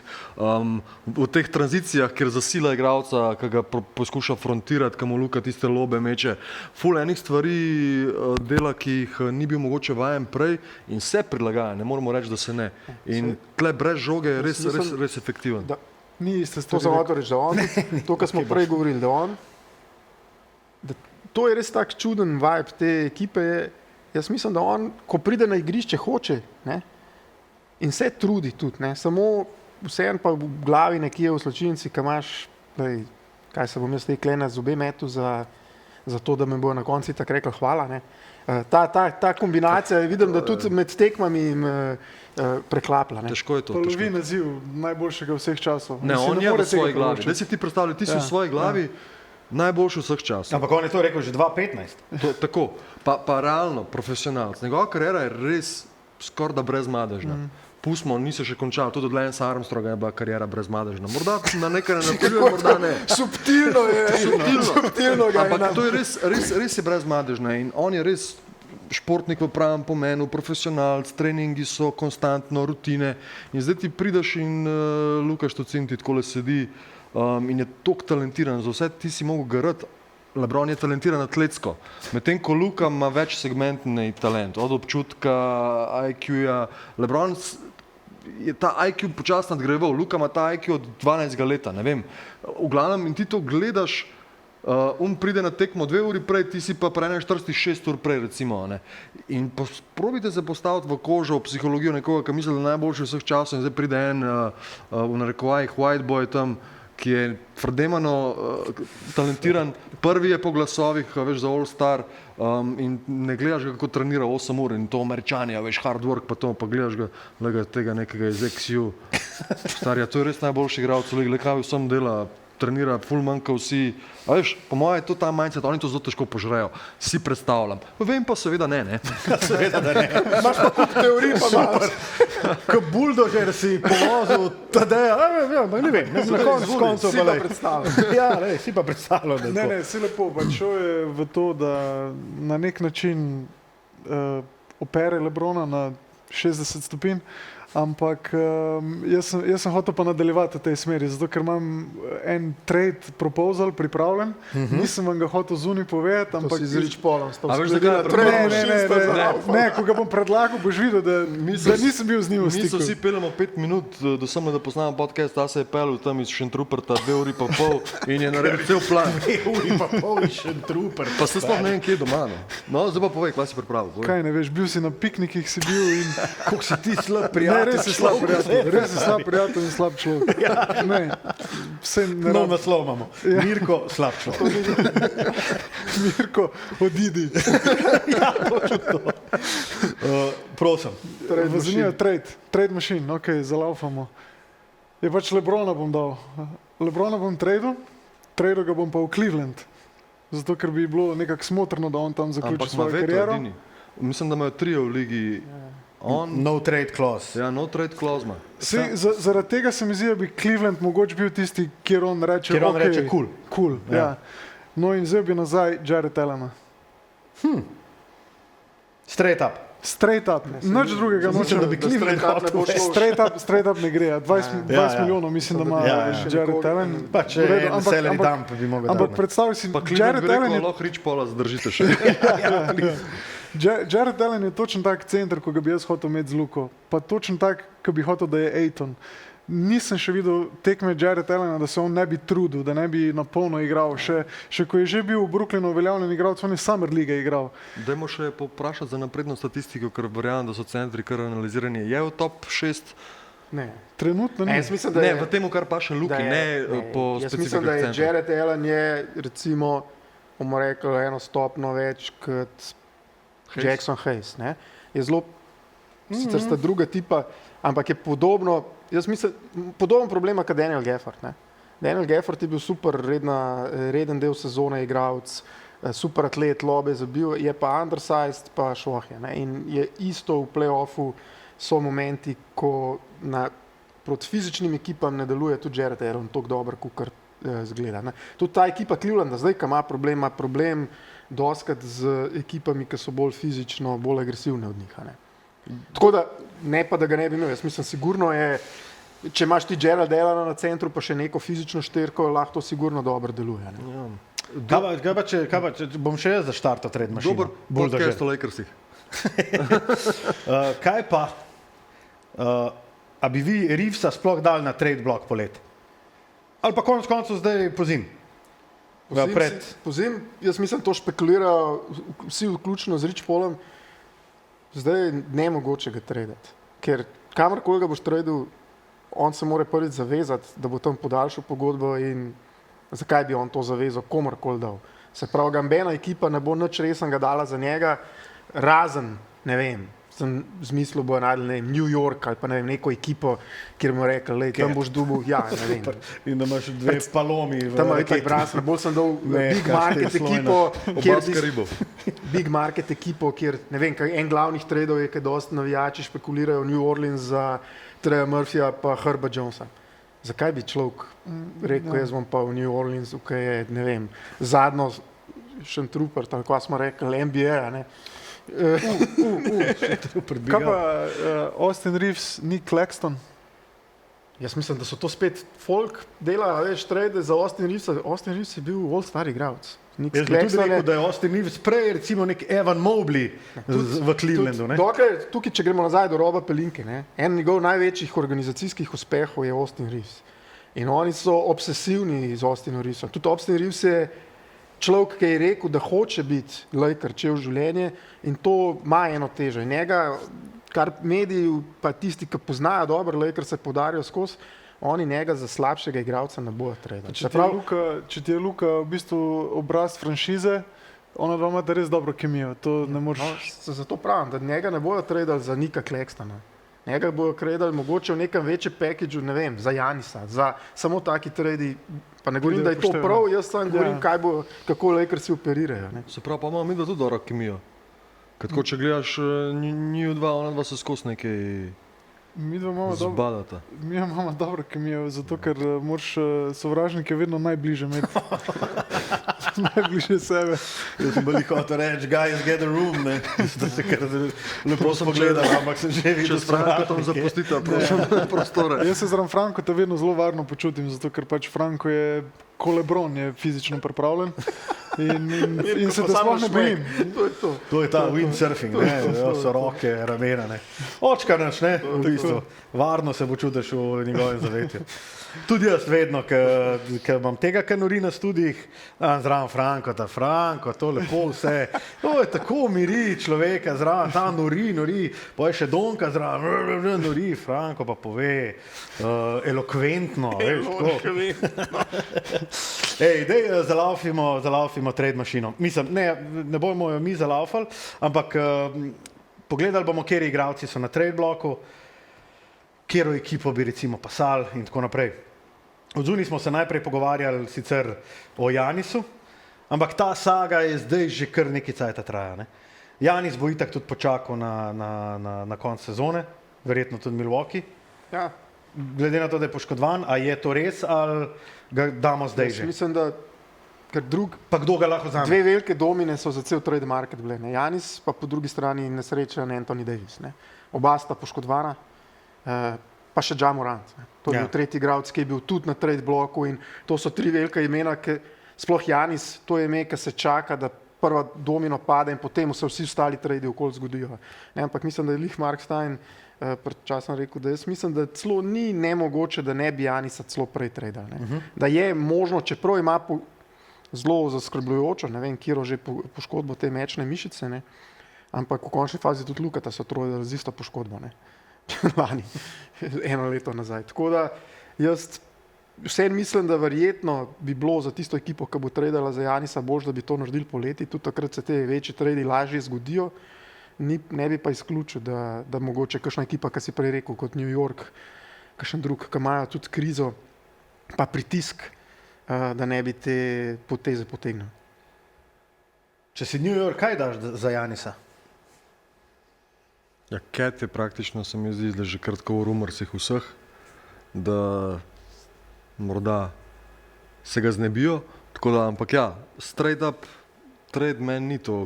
v teh tranzicijah, kjer zasila igralca, ki ga poskuša frontirati, ki mu Luka tiste lobe meče. Ful enih stvari dela, ki jih ni bil mogoče vajen prej in se prilagaja, ne moramo reči, da se ne. In tle brez žoge je res efektiven. Ni iste To stvari. sem hotel reči, da on, to, kar smo prej govorili, da to je res tak čuden vibe te ekipe. Jaz mislim, da on, ko pride na igrišče, hoče, ne, in se trudi tudi, ne, samo vseeno pa v glavi nekje v slačilnici, ki imaš, daj, kaj se bom jaz tej klene zobe metu za to, da me bo na konci tako rekel hvala. Ne. Ta kombinacija, vidim, da tudi med tekmami preklapla. Ne. Težko je to. Polovi naziv najboljšega vseh časov. Ne, Mislim, on ne je more v svoji tega glavi. privoščiti. Da si ti predstavljaj, ti si v svoji glavi najboljši vseh časov. Ampak on je to rekel že 2015. Tako, pa realno, profesionalc. Njegova kariera je res skoraj da brezmadežna. Pustimo, ni se še končal, tudi od Lance Armstronga je bila karijera brezmadežna. Morda na nekaj ne napeljuje, morda ne. Subtilno je, subtilno ga je. Ampak to je res je brezmadežna in on je res športnik v pravem pomenu, profesionalc, treningi so konstantno, rutine in zdaj ti prideš in Luka Štocin ti takole sedi in je toliko talentiran, za vse ti si mogel garati. Lebron je talentiran atletsko, medtem ko Luka ima več segmentni talent, od občutka, IQ-ja. Lebron je ta IQ počasno nadgrajeval, Luka ima ta IQ od 12 leta, ne vem. V glavnem in ti to gledaš, pride na tekmo 2 uri prej, ti si pa pre 46 ur prej, recimo. Ne? In probite se postaviti v kožo, v psihologijo nekoga, ki misli, da je najboljši vseh časov in zdaj pride en, v narekovajih, white boy tam, ki je frdemano talentiran, prvi je po glasovih, veš, za All Star in ne gledaš ga, kako trenira 8 ur in to Američanja, veš, hard work, pa to, pa gledaš ga tega nekega iz XU. Starja, to je res najboljši igralec, le kaj vsem dela, trenira ful manjka vsi. A veš, po moje je to ta mindset, oni to zelo težko požrejo, si predstavljam. Vem pa seveda ne. Seveda, da ne. Imaš pa kup teorij, pa imaš. Ko buldožer si povozil, Tadeja, ne vem, na koncu Si pa pa lej. predstavljam. Ja, lej, si pa predstavljal, da je Ne, to. ne, si lepo, pač šel je v to, da na nek način opere Lebrona na 60 stopinj, ampak jaz sem hotel pa nadaljevati v tej smeri, zato ker imam en trade proposal pripravljen, nisem vam ga hotel zunaj povedati, To ampak si z Rich Paulom stal. A veš, da ga ne, ko ga bom predlagal, boš videl, da nisem bil z njim v Mi se stiku. vsi peljemo 5 minut, da samo da poznamo podcast, ta se je pelil tam iz Šentruperta 2 uri pa pol in je naredil cel plan. Uri pa pol še trooper. Pa se sploh ne vem, kje je doma. No, zdaj pa povej, kaj si pripravil. povej. Kaj ne veš, bil si na piknikih, si bil in Kako si ti slab ne, prijatelj. res si slab prijatelj, res si slab prijatelj in slab človek. Ne, vse ne No, rad. naslov imamo. Mirko, slab človek. Mirko, odidi. Prosim. Zanimivo, trade machine, ok, zalaufamo. Je pač Lebrona bom dal. Lebrona bom tradel ga bom pa v Cleveland. Zato, ker bi bilo nekako smotrno, da on tam zaključi Ampak ima svojo veto kariero. edini. Mislim, da imajo 3 v ligi. On, No trade clause. ja, no trade clause ima. Zaradi tega se mi zdi, da bi Cleveland mogoče bil tisti, kjer on reče, Kjer on okay, reče cool. Cool, Ja. ja. No in zdaj bi nazaj Jared Allena. Straight up. Straight up, nič drugega Mislim, nočem. da bi Cleveland ne bo šlo. Straight up ne gre, 20 Ja. milijonov mislim, da ima Ja. Jared Allen. Pa če V redu, en salary dump bi mogel Ampak dati. predstavljaj si, Pa Cleveland bi Jared Allen rekel, je lahko Rich Paula zadržite še. Jared Allen je točen tak center, ko ga bi jaz hotel imeti z Luko. Pa točen tak, ko bi hotel, da je Aiton. nisem še videl tekme Jared Allena, da se on ne bi trudil, da ne bi na polno igral. Še ko je že bil v Brooklynu uveljavljen igralec, on je Summer League igral. Dajmo še poprašati za napredno statistiko, ker verjamem, da so centri kar analizirani. Je v top 6? Ne. Trenutno ni. Jaz mislim, da Ne, je, v tem, kar paše Luki, po Jaz mislim, da je specifikah centrov. Jared Allen je recimo, bomo rekli, eno stopno več kot Jackson Hayes. Ne? Je zelo, sicer sta druga tipa, ampak je podobno, jaz mislim, podoben problem kot Daniel Gafford. Ne? Daniel Gafford je bil super reden del sezone igralec, super atlet, lobe zabil, je pa undersized, pa šloh je. Ne? In je isto v play-offu, so momenti, ko proti fizičnim ekipam ne deluje tudi Jared Allen tako dobro, kot zgleda. Ne? Tudi ta ekipa Clevelanda, zdaj, ki ima problem doskrat z ekipami, ki so bolj fizično, bolj agresivne od njih. Ne? Tako da, ne pa, da ga ne bi imel. Jaz mislim, sigurno je, če imaš ti Jared Allena na centru, pa še neko fizično šterko, lahko to sigurno dobro deluje. Ne? Kaj pa, če bom še jaz zaštartal trade mašino? Dober Bulldozer. podcast o Lakersih. Kaj pa, a bi vi Reevesa sploh dali na trade blok polet? Ali pa konec koncev zdaj pozim? Pozim, jaz mislim, to špekulirajo vsi vključno z Rich Paulom, zdaj je nemogoče ga tradati, ker kamorkoli ga boš tradil, on se mora prvič zavezati, da bo tam podaljšal pogodbo in zakaj bi on to zavezo komorkoli dal. Se pravi, gambena ekipa ne bo nič resnega dala za njega, razen, ne vem, sem zmislil, bojo najdel, ne vem, New York ali pa ne vem, neko ekipo, kjer mu rekel, lej, tam boš dubil, ja, ne vem. In da imaš dve palomi. Tam je tako brasno, bolj sem dal big market ekipo, big market ekipo, kjer, ne vem, en glavnih tradov je, kaj dosti navijači špekulirajo New Orleans za Treja Murphyja pa Herba Jonesa. Zakaj bi človek rekel, jaz bom pa v New Orleansu, kaj je, ne vem, zadnjo Šentrupert, tako smo rekli, NBA, ne. Kaj pa Austin Reeves, Nick Claxton? Jaz mislim, da so to spet folk dela, veš, trade za Austin Reevesa. Austin Reeves je bil all-star igralec. Jaz bi tudi rekel, da je Austin Reeves prej recimo nek Evan Mobley v Clevelandu. Dokler, tukaj, če gremo nazaj do Roba Pelinke, ne, en njegov največjih organizacijskih uspehov je Austin Reeves. In oni so obsesivni z Austinom Reevesom. Tudi Austin Reeves je človek, ki je rekel, da hoče biti Laker čel življenje in to ima eno težo. In njega, kar mediji, pa tisti, ki poznajo dobro Laker, se podarijo skozi, oni njega za slabšega igralca ne bojo tradati. Če ti je Luka v bistvu obraz franšize, ona dva imata res dobro kemijo. To ne moreš... Zato pravim, da njega ne bojo tradali za Nika Claxtona. Njega bojo tradali mogoče v nekem večjem packageu, ne vem, za Janisa, za samo taki tradi. Pa ne govorim, da je to prav, jaz sam govorim, kako Lakersi operirajo. Ne? Se pravi, pa imamo mi da tudi dobro kemijo. Tako, če gledaš njiju dva, ona dva se skozi nekaj Mi dva zbadata. Mi imamo dobro kemijo, zato ker moraš sovražnike vedno najbliže imeti. Najbliže sebe. Jaz sem bili hotel reči, guys, get a room, ne. Da se kar lepo pogledam, ampak sem že videl. Če Franko tam zapustite, prosim, prostore. Jaz se zraven Franko te vedno zelo varno počutim, zato ker pač Franko je ko LeBron, je fizično pripravljen in se te sploh ne bojim. To je ta windsurfing, ne, so roke, ramena, ne. Očkar naš, ne, v bistvu, varno se počutiš v njegovem zavetju. Tudi jaz vedno, ker imam tega, kar nori na studijih, zraven Franko, to lepo vse, to je tako miri človeka zraven, ta nori, pa je še Donka zraven, nori, Franko pa pove, elokventno, veš, tako. Ej, dej, zalaufimo trade mašino. Mislim, ne bomo jo mi zalaufali, ampak pogledali bomo, kjeri igralci so na trade bloku, kjero ekipo bi recimo pasali in tako naprej. Odzunaj smo se najprej pogovarjali sicer o Janisu, ampak ta saga je zdaj že kar nekaj cajta traja. Ne? Janis bo itak tudi počakal na konc sezone, verjetno tudi Milwaukee. Ja. Glede na to, da je poškodovan, a je to res ali ga damo zdaj že? Mislim, da pa kdo ga lahko vzame? Dve velike domine so za cel trade market bile. Ne? Janis, pa po drugi strani nesrečen Anthony Davis. Ne? Oba sta poškodovana, pa še Ja Morant. Ne? To je bil tretji igralec, ki je bil tudi na trade bloku in to so tri velika imena, sploh Janis, to je ime, ki se čaka, da prva domino pade in potem se vsi ostali tradi okoli zgodijo. Ne, ampak mislim, da je lih Mark Stein pred časom rekel, da jaz mislim, da celo ni nemogoče, da ne bi Janisa celo prej tradal. Da je možno, čeprav ima zelo zaskrbljujočo, ne vem, kjero že poškodbo te mečne mišice, ne, ampak v končni fazi tudi Lukata so trojali z isto poškodbo, ne, lani, 1 leto nazaj. Tako da jaz vseeno mislim, da verjetno bi bilo za tisto ekipo, ki bo tradala za Janisa, boljše, da bi to naredili poleti, tudi takrat se te večje tradi lažje zgodijo. Ne bi pa izključil, da mogoče kakšna ekipa, ki si prej rekel, kot New York, kakšen drug, ki imajo tudi krizo, pa pritisk, da ne bi te poteze potegnil. Če si New York, kaj daš za Janisa? Ja, Cat je praktično, se mi zdi, da že kratko v rumorsih vseh, da morda se ga znebijo, tako da, ampak ja, straight up trade meni ni to.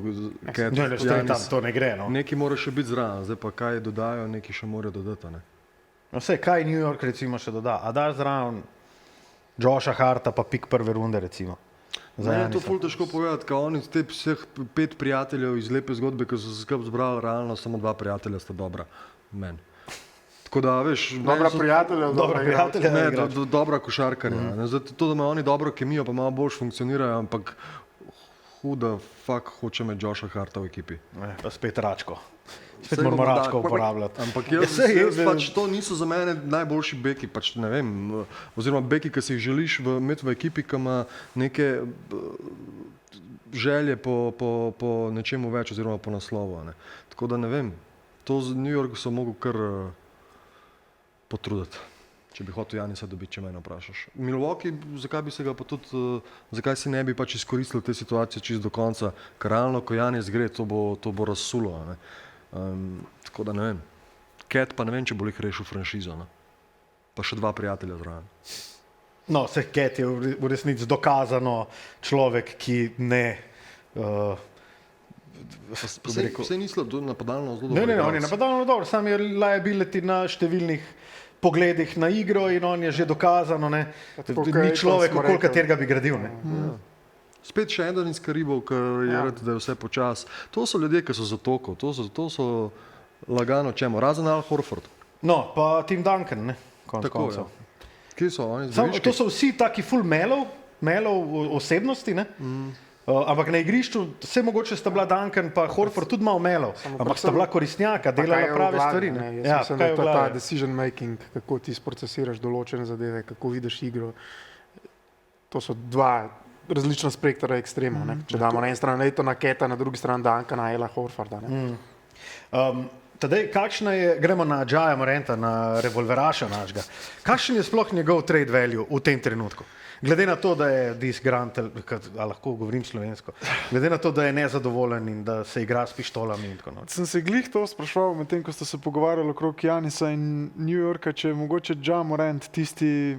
Cat, To ne gre, no. neki mora še biti zraven, zdaj pa kaj dodajo, neki še morajo dodati, ne. No vse, kaj New York recimo še doda? A daš zraven Josha Harta pa pik prve runde recimo? Meni je to ful težko povedati, kao oni te vseh 5 prijateljev iz Lepe zgodbe, ki so se skupaj zbrali, realno samo 2 prijatelja sta dobra, meni. Tako da, veš, Dobra prijatelja, dobra košarkarja. Zato, da imajo oni dobro kemijo, pa malo boljš funkcionirajo, ampak huda fuck hoče me Josha Harta v ekipi. Pa spet Račko. Spet moramo Račko uporabljati. Ampak jaz pač to niso za mene najboljši beki, pač ne vem, oziroma beki, ki si jih želiš imeti v ekipi, ki ima neke želje po nečemu več oziroma po naslovu. Ne. Tako da ne vem, to z New Yorku so mogel kar potruditi, če bi hotel Janisa dobiti, če mene vprašaš. Milwaukee, zakaj bi se ga pa tudi, zakaj si ne bi pač izkoristili te situacije čist do konca, ker realno, ko Janis gre, to bo razsulo. Ne. Tako da ne vem. Cat pa ne vem, če bo jih rešil franšizo. Ne. Pa še 2 prijatelja zraven. No, vse Cat je v resnici dokazano človek, ki ne... Vse ni napadalno zelo dobro. Ne, on je napadalno dobro, sam je liability na številnih pogledih na igro in on je že dokazano, ne, ni človek, okoli katerega bi gradil. Ne. Spet še eden iz Karibov, ki je rekel, da je vse počas. To so ljudje, ki so za toko, to so lagano čemu, razen Al Horford. No, pa Tim Duncan, ne, konec Tako, koncev. ja. Kje so oni? To so vsi taki full melov osebnosti, ne. Ampak na igrišču, vse mogoče sta bila Duncan pa Horford tudi malo melov, ampak sta bila koristnjaka, delala prave stvari. Jaz mislim, da je ta decision making, kako ti sprocesiraš določene zadeve, kako vidiš igro. To so 2 različna spektra ekstremov. Če damo na eni strani Leitona Cata, na drugi strani Duncana, Ala Horforda. Tadej, kakšna je, gremo na Jaja Moranta, na revolveraša našega, kakšen je sploh njegov trade value v tem trenutku? Glede na to, da je disgruntled, lahko govorim slovensko, glede na to, da je nezadovoljen in da se igra s pištolami in tako naprej. Sem se glih to spraševal medtem, ko ste se pogovarjali okrog Janisa in New Yorka, če je mogoče Ja Morant tisti,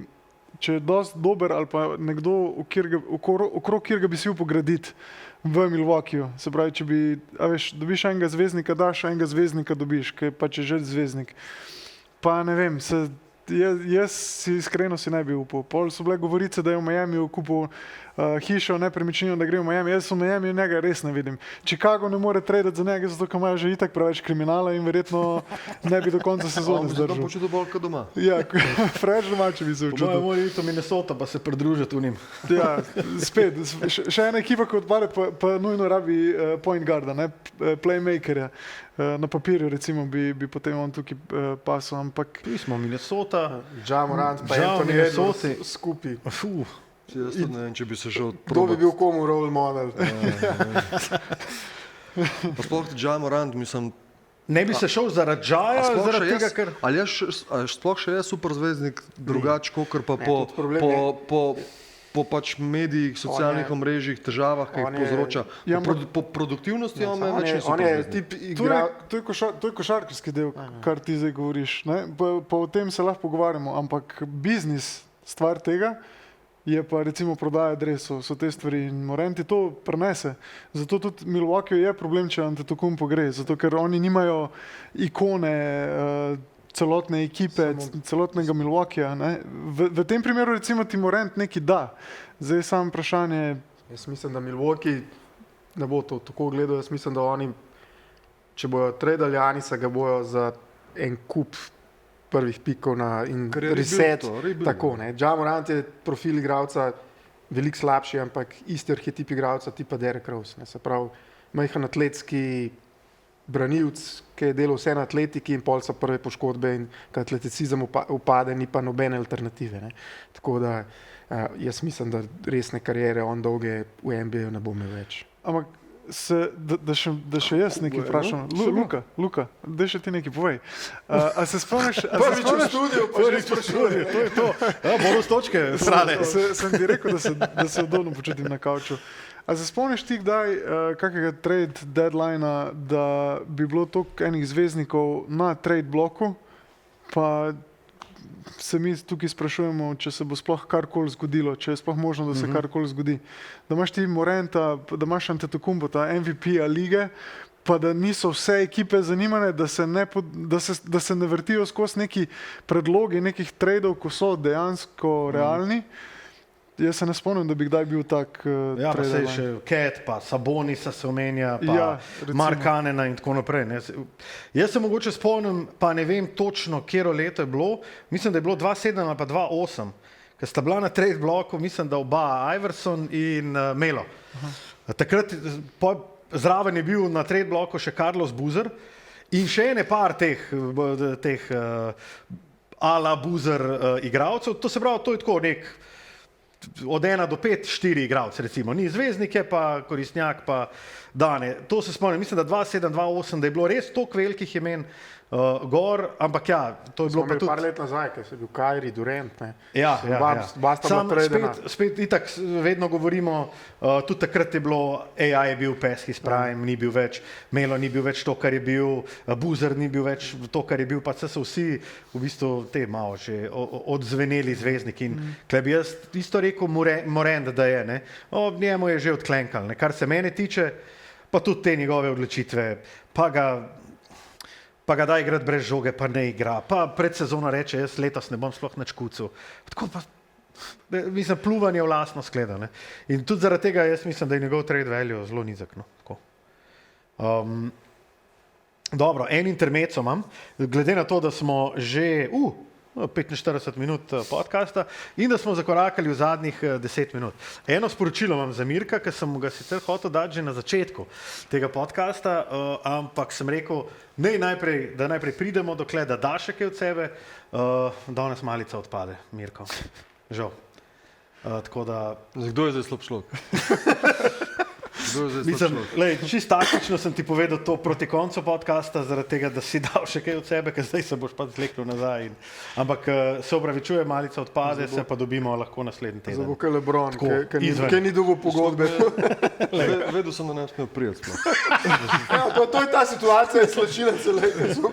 če je dosti dober ali pa nekdo, okrog kjer ga bi si upal graditi v Milwaukeeju. Se pravi, če bi, dobiš enega zvezdnika, daš enega zvezdnika dobiš, ker pa če že zvezdnik. Pa ne vem, jaz si iskreno si ne bi upal. Pol so bile govorice, da je v Miamiju kupil hišo, nepremičnino, da gre v Miami. Jaz v Miamiju njega res ne vidim. Chicago ne more tradati za njega, zato ker imajo že itak preveč kriminala in verjetno ne bi do konca sezone zdržal. On bi se počutil bolj kot doma. Ja, preveč domače bi se počutil. Mora iti v Minnesota pa se pridružiti v njim. Ja, spet. Še ena ekipa, ko odpade, pa nujno rabi point guarda, ne, playmakerja. Na papirju recimo bi potem on tukaj pasal, ampak... Tu smo Minnesota, Ja Morant pa Anthony Edwards skupaj. Jaz tudi ne vem, če bi se šel... Kdo bi bil komu role model? Pa sploh Ja Morant, mislim... Ne bi se šel zaradi Jaja, zaradi tega, ker... Ali sploh še je super zvezdnik drugač, kakor pa po pač medijih, socialnih omrežjih, težavah, ki jih povzroča. Po produktivnosti on več ni super zvezdnik. To je košarkarski del, kar ti zdaj govoriš. Pa o tem se lahko pogovarjamo, ampak biznis, stvar tega, je pa recimo prodaja dresov, so te stvari in Morant to prenese. Zato tudi Milwaukee je problem, če Antetokounmpo gre, zato ker oni nimajo ikone celotne ekipe, celotnega Milwaukeeja. V tem primeru recimo ti Morant neki da. Zdaj samo vprašanje... Jaz mislim, da Milwaukee ne bo to tako gledal. Jaz mislim, da oni, če bojo tradali Janisa, ga bojo za en kup prvih pikov in reset. Tako, ne. Ja Morant je profil igralca veliko slabši, ampak isti arhetip igralca tipa Derrick Rose. Ne. Se pravi, majhen atletski branilc, ki je delal vse na atletiki in pol so prve poškodbe in ta atleticizem upade, ni pa nobene alternative. Ne. Tako da jaz mislim, da resne karijere on dolge v NBA ne bo imel več. Ampak da še jaz nekaj vprašam. Luka, da še ti nekaj povej. A se spomniš? Prvič v studiu, pa že sprašuje. To je to. Ja, bonus točke, strane. Sem ti rekel, da se udobno počutim na kavču. A se spomniš ti kdaj kakega trade deadlinea, da bi bilo toliko enih zvezdnikov na trade bloku, pa se mi tukaj sprašujemo, če se bo sploh karkoli zgodilo, če je sploh možno, da se karkoli zgodi. Da imaš ti Morenta, da imaš Antetokounmpota, MVP-a lige, pa da niso vse ekipe zanimane, da se ne vrtijo skozi neki predlogi nekih tradov, ko so dejansko realni. Jaz se ne spomnim, da bi kdaj bil tak Ja, pa sej še Cat, pa Sabonisa se omenja, pa Mark Canena in tako naprej. Ne. Jaz se mogoče spomnim, pa ne vem točno, kjero leto je bilo, mislim, da je bilo 2007 ali pa 2008, ker sta bila na trade bloku, mislim, da oba Iverson in Melo. Takrat zraven je bil na trade bloku še Carlos Boozer in še ene par teh ala Boozer igralcev, to se pravi, to je tako nek od 1 do 5, 4 igralce recimo, ni zvezdnike, pa Koristnjak, pa Dane. To se spomnim, mislim, da 2007, 2008, da je bilo res toliko velikih imen gor, ampak ja, to je bilo pa tudi... par let nazaj, ker se je bil Kyrie, Durant, ne. Ja. Sam spet itak vedno govorimo, tudi takrat je bilo, AI je bil pes his prime, ni bil več, Melo ni bil več to, kar je bil, Boozer ni bil več to, kar je bil, pa so vsi v bistvu te malo že odzveneli zvezdniki in tle bi jaz isto rekel Morant, da je, ne. Njemu je že odklenkal, ne. Kar se mene tiče, pa tudi te njegove odločitve, pa ga da igrati brez žoge, pa ne igra, pa pred sezono reče, jaz letos ne bom sploh nič kucal. Tako pa, mislim, pluvanje v lastno skleda. Ne? In tudi zaradi tega jaz mislim, da je njegov trade value zelo nizek. No? Tako. Dobro, en intermezzo imam, glede na to, da smo že 45 minut podcasta in da smo zakorakali v zadnjih 10 minut. Eno sporočilo imam za Mirka, ker sem ga sicer hotel dati že na začetku tega podcasta, ampak sem rekel, da najprej pridemo dokler, da daš še kaj od sebe, danes malica odpade, Mirko. Žal. Tako da... Kdo je zdaj slab človek? Mislim, čisto taktično sem ti povedal to proti koncu podcasta, zaradi tega, da si dal še kaj od sebe, ker zdaj se boš pa zleknil nazaj. Ampak se opravičujem, malica odpade, se pa dobimo lahko naslednji teden. Zdaj bo kaj LeBron, kaj ni dobil pogodbe. Vedel sem, da ne smel prijeti. To je ta situacija, je slačila celo.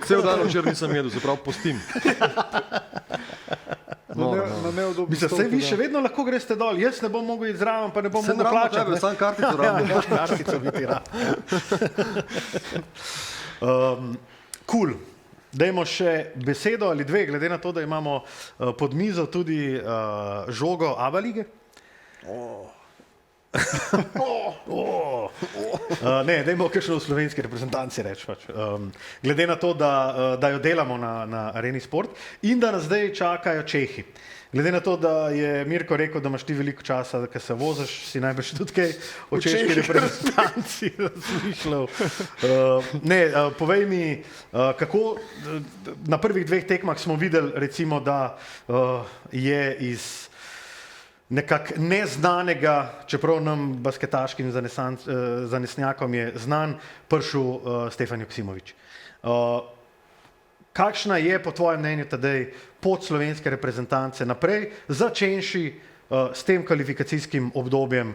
Cel dan včeraj nisem jedel, se pravi postim. Mislim, saj vi še vedno lahko greste dol, jaz ne bom mogel iti zraven, pa ne bom mogel plačati. Sam kartico rabim. Ja, kartico bi ti rad. Cool. Dajmo še besedo ali dve, glede na to, da imamo pod mizo tudi žogo ABA lige. Ne, dajmo kakšno v slovenski reprezentanci reči. Glede na to, da jo delamo na Areni Sport in da nas zdaj čakajo Čehi. Glede na to, da je Mirko rekel, da imaš ti veliko časa, da se voziš, si najbrž tudi kaj o češki reprezentanci razmišljal. Povej mi, kako na prvih 2 tekmah smo videli, recimo, da je iz nekako neznanega, čeprav nam basketaškim zanesnjakom je znan, prišel Stefan Joksimović. Kakšna je po tvojem mnenju tedaj pot slovenske reprezentance naprej, začenši s tem kvalifikacijskim obdobjem,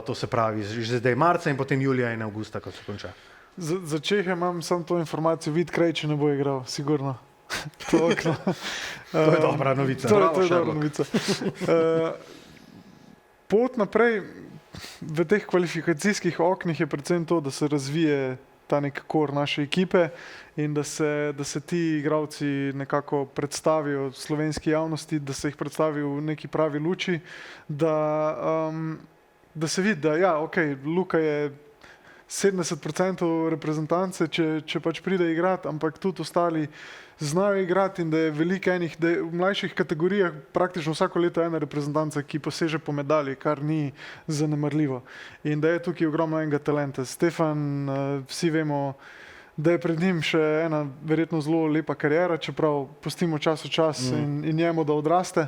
to se pravi že zdaj marca in potem julija in avgusta, ko se konča? Za Čehe imam samo to informacijo, Vid Krejči ne bo igral, sigurno. To je dobra novica. To je dobra novica. Pot naprej v teh kvalifikacijskih oknih je predvsem to, da se razvije ta nek kor naše ekipe in da se ti igralci nekako predstavijo slovenski javnosti, da se jih predstavi v neki pravi luči, da se vidi, da ja, ok, Luka je 70% reprezentance, če pač pride igrati, ampak tudi ostali znajo igrati in da je veliko enih, da je v mlajših kategorijah praktično vsako leto ena reprezentanca, ki poseže po medalji, kar ni zanemarljivo. In da je tukaj ogromno enega talenta. Stefan, vsi vemo, da je pred njim še ena verjetno zelo lepa karijera, čeprav pustimo čas v čas in njemu, da odraste.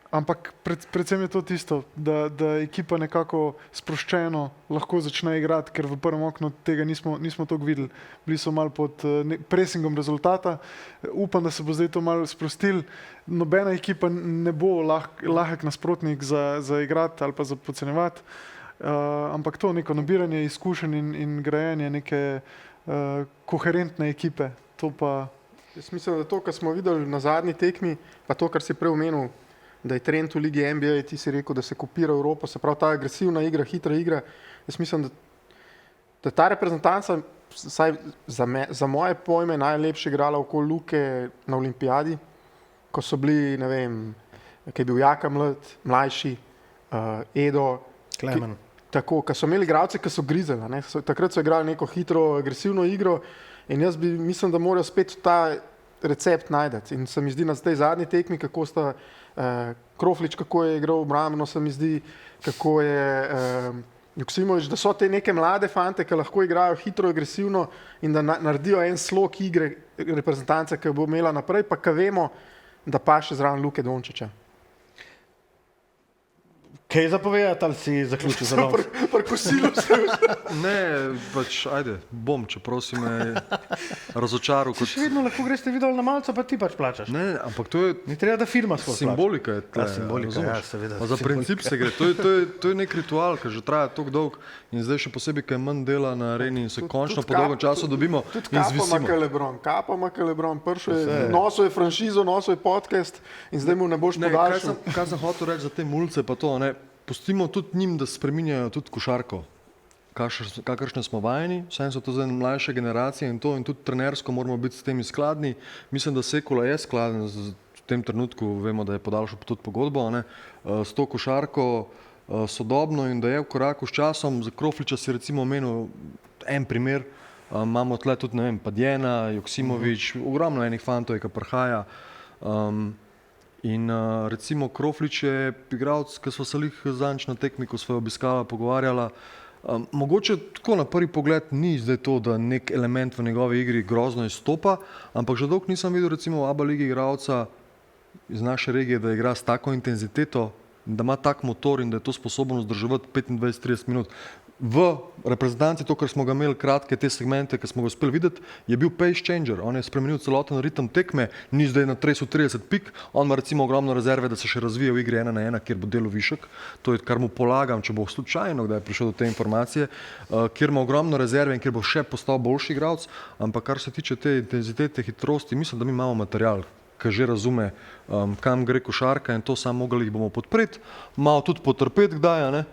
Ampak predvsem je to tisto, da ekipa nekako sproščeno lahko začne igrati, ker v prvem oknu tega nismo toliko videli. Bili so malo pod presingom rezultata. Upam, da se bo zdaj to malo sprostil. Nobena ekipa ne bo lahek nasprotnik za igrati ali pa za podcenjevati. Ampak to neko nabiranje izkušenj in grajenje neke koherentne ekipe, to pa... Jaz mislim, da to, kar smo videli na zadnji tekmi, pa to, kar si prej omenil, da je trend v Ligi NBA, ti si rekel, da se kopira Evropa, se pravi ta agresivna igra, hitra igra. Jaz mislim, da ta reprezentanca, saj za moje pojme, najlepše igrala okoli Luke na olimpijadi, ko so bili, ne vem, ki je bil Jaka mlajši, Edo, Klemen. Tako, ko so imeli igralce, ki so grizeli, takrat so igrali neko hitro, agresivno igro in jaz mislim, da morajo spet ta recept najdeti. In se mi zdi na tej zadnji tekmi, kako sta Kroflič, kako je igral obrambno, se mi zdi, kako je Joksimović, da so te neke mlade fante, ki lahko igrajo hitro, agresivno in da naredijo en slog igre reprezentance, ki bo imela naprej, pa ki vemo, da paše zraven Luke Dončića. Kaj zapovedati ali si zaključil za danes? Prkosilo se. Ne, pač ajde, bom, čeprav si me razočaral. Kot... Še vedno lahko greš videl na malco, pa ti pač plačaš. Ne, ampak to je... Ni treba, da firma skozi plača. Simbolika je tle. Simbolika, ja, seveda. Za princip se gre. To je nek ritual, ki že traja toliko dolg in zdaj še posebej, kaj manj dela na areni in se končno po dolgem času dobimo in zvisimo. Kapa ima Lebron, nosil je franšizo, nosil je podcast in zdaj mu ne boš podaljšal. Kaj sem hotel reči za te mulce, pa to, ne, pustimo tudi njim, da spreminjajo tudi košarko, kakršne smo vajeni, vsem so to zdaj mlajše generacije in tudi trenersko moramo biti s temi skladni. Mislim, da Sekula je skladen v tem trenutku, vemo, da je podaljšal tudi pogodbo, ne, s to košarko sodobno in da je v koraku s časom. Za Krofliča si recimo omenil en primer, imamo tle tudi, ne vem, Padjena, Joksimović, ogromno enih fantov je, ki prihaja. In recimo Kroflič je igralec, ki smo se lih zadnjič na tekmi, ko smo jo obiskala, pogovarjala. Mogoče tako na prvi pogled ni zdaj to, da nek element v njegovi igri grozno izstopa, ampak že dolgo nisem videl recimo v ABA ligi igralca iz naše regije, da igra s tako intenziteto, da ima tak motor in da je to sposobno vzdrževati 25-30 minut. V reprezentanci, to, kar smo ga imeli kratke, te segmente, ki smo ga uspeli videti, je bil pace changer. On je spremenil celoten ritem tekme, ni zdaj na 30 pik, on ima recimo ogromno rezerve, da se še razvije v igri 1-1, kjer bo delo višek. To je, kar mu polagam, če bo slučajno, kdaj je prišel do te informacije, kjer ima ogromno rezerve in kjer bo še postal boljši igralec, ampak kar se tiče te intenzitete, hitrosti, mislim, da mi imamo material, ki že razume, kam gre košarka in to samo mogli jih bomo podpreti, malo tudi potrpeti kdaj, ne?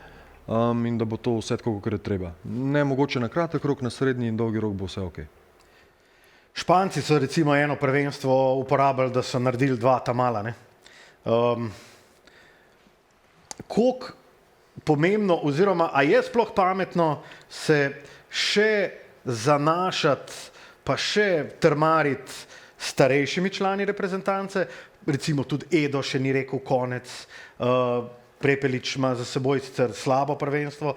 In da bo to vse tako, kot je treba. Ne mogoče na kratek rok, na srednji in dolgi rok bo vse ok. Španci so recimo eno prvenstvo uporabljali, da so naredili 2 tamala. Koliko pomembno, oziroma a je sploh pametno se še zanašati, pa še trmariti starejšimi člani reprezentance, recimo tudi Edo še ni rekel konec, Prepelič ima za seboj sicer slabo prvenstvo,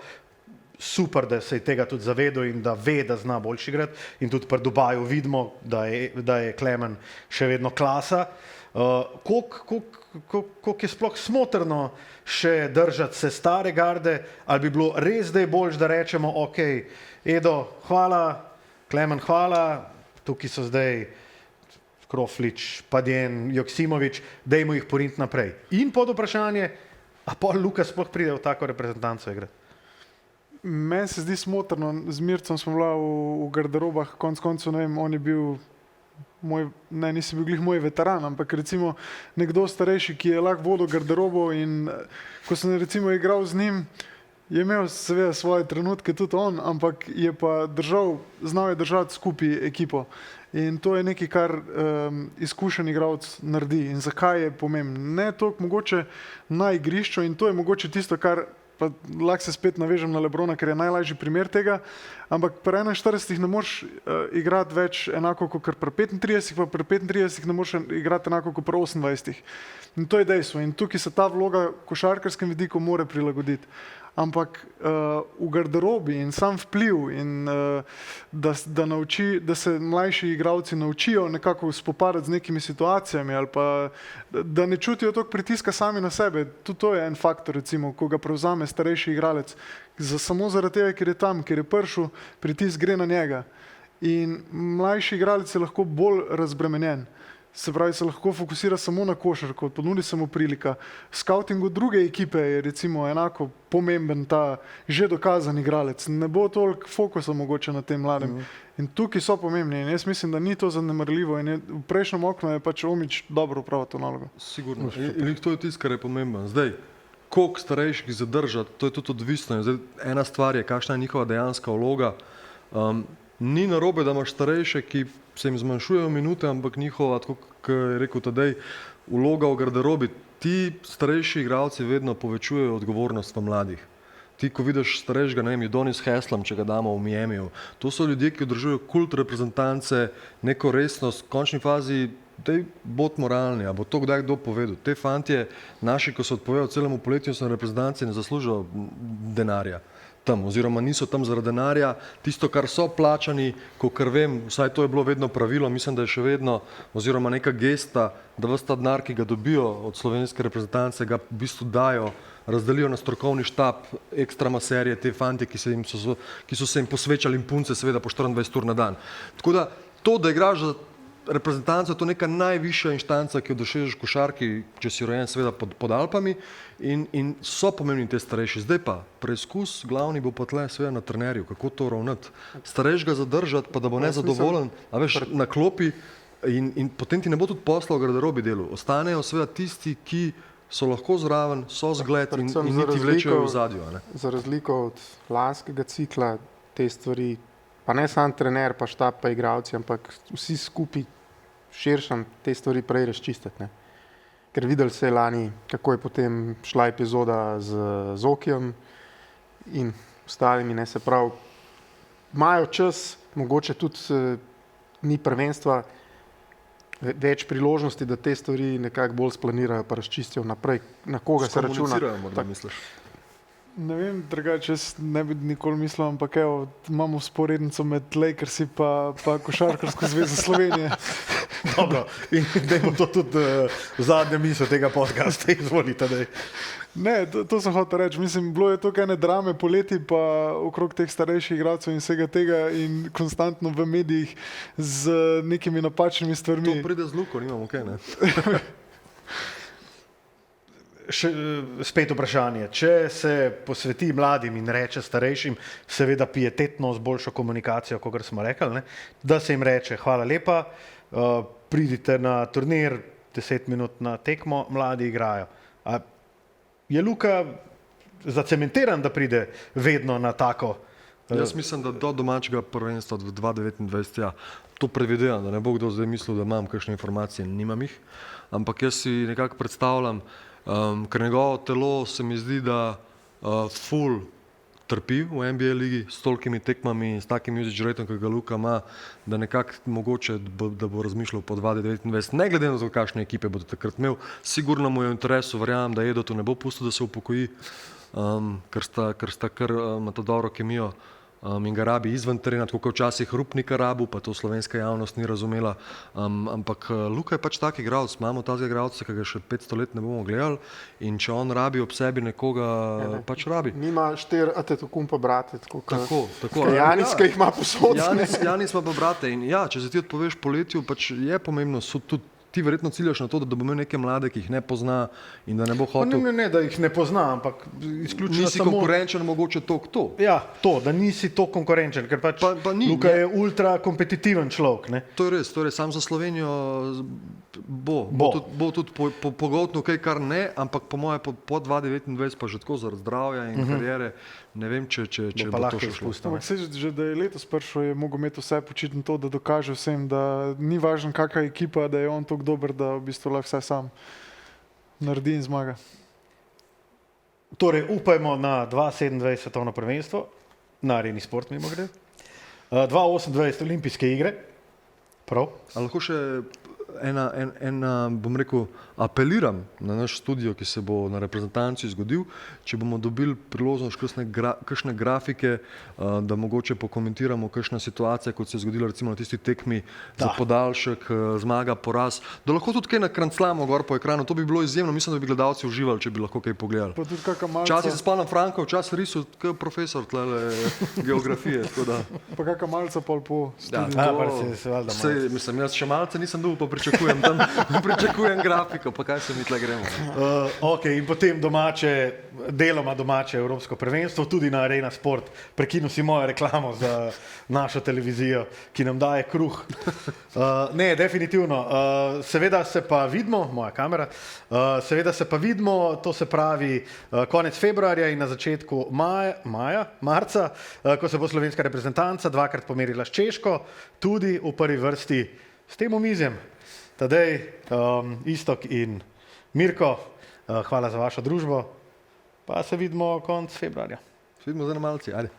super, da se je tega tudi zavedel in da ve, da zna boljši igrati in tudi pri Dubaju vidimo, da je Klemen še vedno klasa. Koliko je sploh smotrno še držati se stare garde, ali bi bilo res, da je boljš, da rečemo, ok, Edo, hvala, Klemen, hvala, tukaj so zdaj Kroflič, Padjen, Joksimović, dajmo jih poriniti naprej. In pod vprašanje, a pol Luka sploh pride v tako reprezentanco igrati? Meni se zdi smotrno, z Mircem smo bila v garderobah, konc koncev, ne vem, on je bil moj, ne, nisi bil glih moj veteran, ampak recimo nekdo starejši, ki je lahko vodil garderobo in ko sem recimo igral z njim, je imel seveda svoje trenutke tudi on, ampak je pa znal je držati skupaj ekipo. In to je nekaj, kar izkušen igralec naredi. In zakaj je pomembno? Ne toliko mogoče na igrišču in to je mogoče tisto, kar pa lahko se spet navežem na Lebrona, ker je najlažji primer tega, ampak pri 41 ne moreš igrati več enako kot pri 35, pa pri 35 ne moreš igrati enako kot pri 28. In to je dejstvo. In tukaj se ta vloga košarkarskem vidiku more prilagoditi. Ampak v garderobi in sam vpliv in da se mlajši igralci naučijo nekako spopadati z nekimi situacijami ali pa da ne čutijo toliko pritiska sami na sebe. Tudi to je en faktor, recimo, ko ga prevzame starejši igralec. Samo zaradi tega, ker je tam, ker je prišel, pritisk gre na njega. In mlajši igralec je lahko bolj razbremenjen. Se pravi, se lahko fokusira samo na košarko, ponudi se mu prilika. Skautingu druge ekipe je recimo enako pomemben ta že dokazan igralec. Ne bo toliko fokusa mogoče na tem mladem. In tukaj so pomembni. In jaz mislim, da ni to zanemarljivo. In v prejšnjem oknu je pač Omić dobro upravil to nalogo. Sigurno. In to je tisto, kar je pomembno. Zdaj, koliko starejših zadržati, to je tudi odvisno. Zdaj, ena stvar je, kakšna je njihova dejanska vloga. Ni narobe, da imaš starejše, ki se jim zmanjšujejo minute, ampak njihova, tako kot je rekel Tadej, vloga v garderobi. Ti starejši igralci vedno povečujejo odgovornost v mladih. Ti, ko vidiš starejšega, ne vem, Udonis Haslem, če ga damo v Miamiju, to so ljudje, ki održujejo kult reprezentance, neko resnost, v končni fazi, daj bod moralni, a bo to kdaj kdo povedal. Te fantje, naši, ko so odpovejo celemu poletju, so reprezentanci, ne zaslužijo denarja tam, oziroma niso tam zaradi denarja. Tisto, kar so plačani, kolikor vem, vsaj to je bilo vedno pravilo, mislim, da je še vedno, oziroma neka gesta, da ves ta denar, ki ga dobijo od slovenske reprezentance, ga v bistvu dajo, razdelijo na strokovni štab, ekstra maserije, te fantje, ki so se jim posvečali in punce seveda po 24 ur na dan. Tako da to, da igraš za reprezentanco, je to neka najvišja inštanca, ki jo dosežeš v košarki, če si rojen seveda pod Alpami in so pomembni te starejši. Zdaj pa, preizkus glavni bo pa tle seveda na trenerju, kako to ravnati. Starejšega zadržati, pa da bo nezadovoljen, a veš, na klopi in potem ti ne bo tudi posla v garderobi delu. Ostanejo seveda tisti, ki so lahko zraven, so zgled in niti vlečejo v zadju. Za razliko od lanskega cikla te stvari, pa ne sam trener, pa štab, pa igralci, ampak vsi skupaj širšem te stvari prej razčistiti. Ne? Ker videli se lani, kako je potem šla epizoda z Okijem in ostalimi, ne, se pravi, imajo čas, mogoče tudi ni prvenstva, več priložnosti, da te stvari nekako bolj splanirajo, pa razčistijo naprej, na koga se računa. Skomunicirajo, morda misliš? Ne vem, drugače, jaz ne bi nikoli mislil, ampak evo, imamo sporednico med Lakersi pa Košarkarsko zvezo Slovenije. Dobro, in dajmo to tudi zadnja misel tega podcasta, izvolite. Ne, to sem hotel reči. Mislim, bilo je toliko ene drame poleti pa okrog teh starejših igralcev in vsega tega in konstantno v medijih z nekimi napačnimi stvarmi. To pride z Luko, nimamo kaj, ne? Spet vprašanje. Če se posveti mladim in reče starejšim, seveda pietetno z boljšo komunikacijo, kot smo rekli, ne, da se jim reče hvala lepa, pridite na turnir, 10 minut na tekmo, mladi igrajo. A je Luka zacementiran, da pride vedno na tako? Jaz mislim, da do domačega prvenstva v 2029, ja, to predvidevam, da ne bo kdo zdaj mislil, da imam kakšne informacije, nimam jih, ampak jaz si nekako predstavljam, ker njegovo telo se mi zdi, da ful trpi v NBA ligi s tolikimi tekmami in s takim usage rateom, ki ga Luka ima, da nekako mogoče, da bo razmišljal po 2029, ne glede na to, kakšne ekipe bodo takrat imel, sigurno mu je v interesu, verjamem, da Edo tu ne bo pustil, da se upokoji, ker sta kar ima to dobro kemijo in ga rabi izven terena, tako kot včasih Rupnika rabu, pa to slovenska javnost ni razumela, ampak Luka je pač tak igralec, imamo tazga igralca, ki ga še 500 let ne bomo gledali in če on rabi ob sebi nekoga, pač rabi. Nima 4 Antetokounmpa brate, tako. Janis, ki jih ima posod. Janis ima pa brate in ja, če se ti odpoveš poletju, pač je pomembno, so tudi ti verjetno ciljaš na to, da bo imel neke mlade, ki jih ne pozna in da ne bo hotel. Ne, da jih ne pozna, ampak izključno nisi samo konkurenčen, mogoče to. Ja, to, da nisi to konkurenčen, ker pač pa ni, Luka je ultra kompetitiven človek. Ne? To je res, sam za Slovenijo bo tudi pogotno kaj, kar ne, ampak po moje po 2029 pa že tako zaradi zdravja in karijere, ne vem, če bo to še šlo. Ampak se že, da je letos prišel, je mogel imeti vse počitno to, da dokaže vsem, da ni važno kakva ekipa, da je on toliko dober, da v bistvu lahko vse sam naredi in zmaga. Torej, upajmo na 2027 svetovno prvenstvo, na Areni Sport, mimo grede. 2028 olimpijske igre, prav. A lahko še bom rekel, apeliram na naš studio, ki se bo na reprezentanci zgodil, če bomo dobili priložnost kakšne grafike, da mogoče pokomentiramo kakšna situacija, kot se je zgodila recimo na tisti tekmi za podaljšek, zmaga, poraz, da lahko tudi kaj nakranclamo gor po ekranu, to bi bilo izjemno, mislim, da bi gledalci uživali, če bi lahko kaj pogledali. Pa tudi kakšna malca. Včasih se spomnim Franka, včasih risal kot profesor tlele geografije, tako da. Pa kakšna malca pol po studiu. Mislim, jaz še malce nisem dobil, pa pričakujem grafiko, pa kaj se mi tle gremo. In potem deloma domače Evropsko prvenstvo, tudi na Arena Sport. Prekinil si mojo reklamo za našo televizijo, ki nam daje kruh. Ne, definitivno. Seveda se pa vidimo, moja kamera, seveda se pa vidimo, to se pravi konec februarja in na začetku marca, ko se bo slovenska reprezentanca dvakrat pomerila s Češko, tudi v prvi vrsti s tem omizjem. Tadej, Iztok in Mirko, hvala za vašo družbo, pa se vidimo konec februarja. Se vidimo za malce, ajde.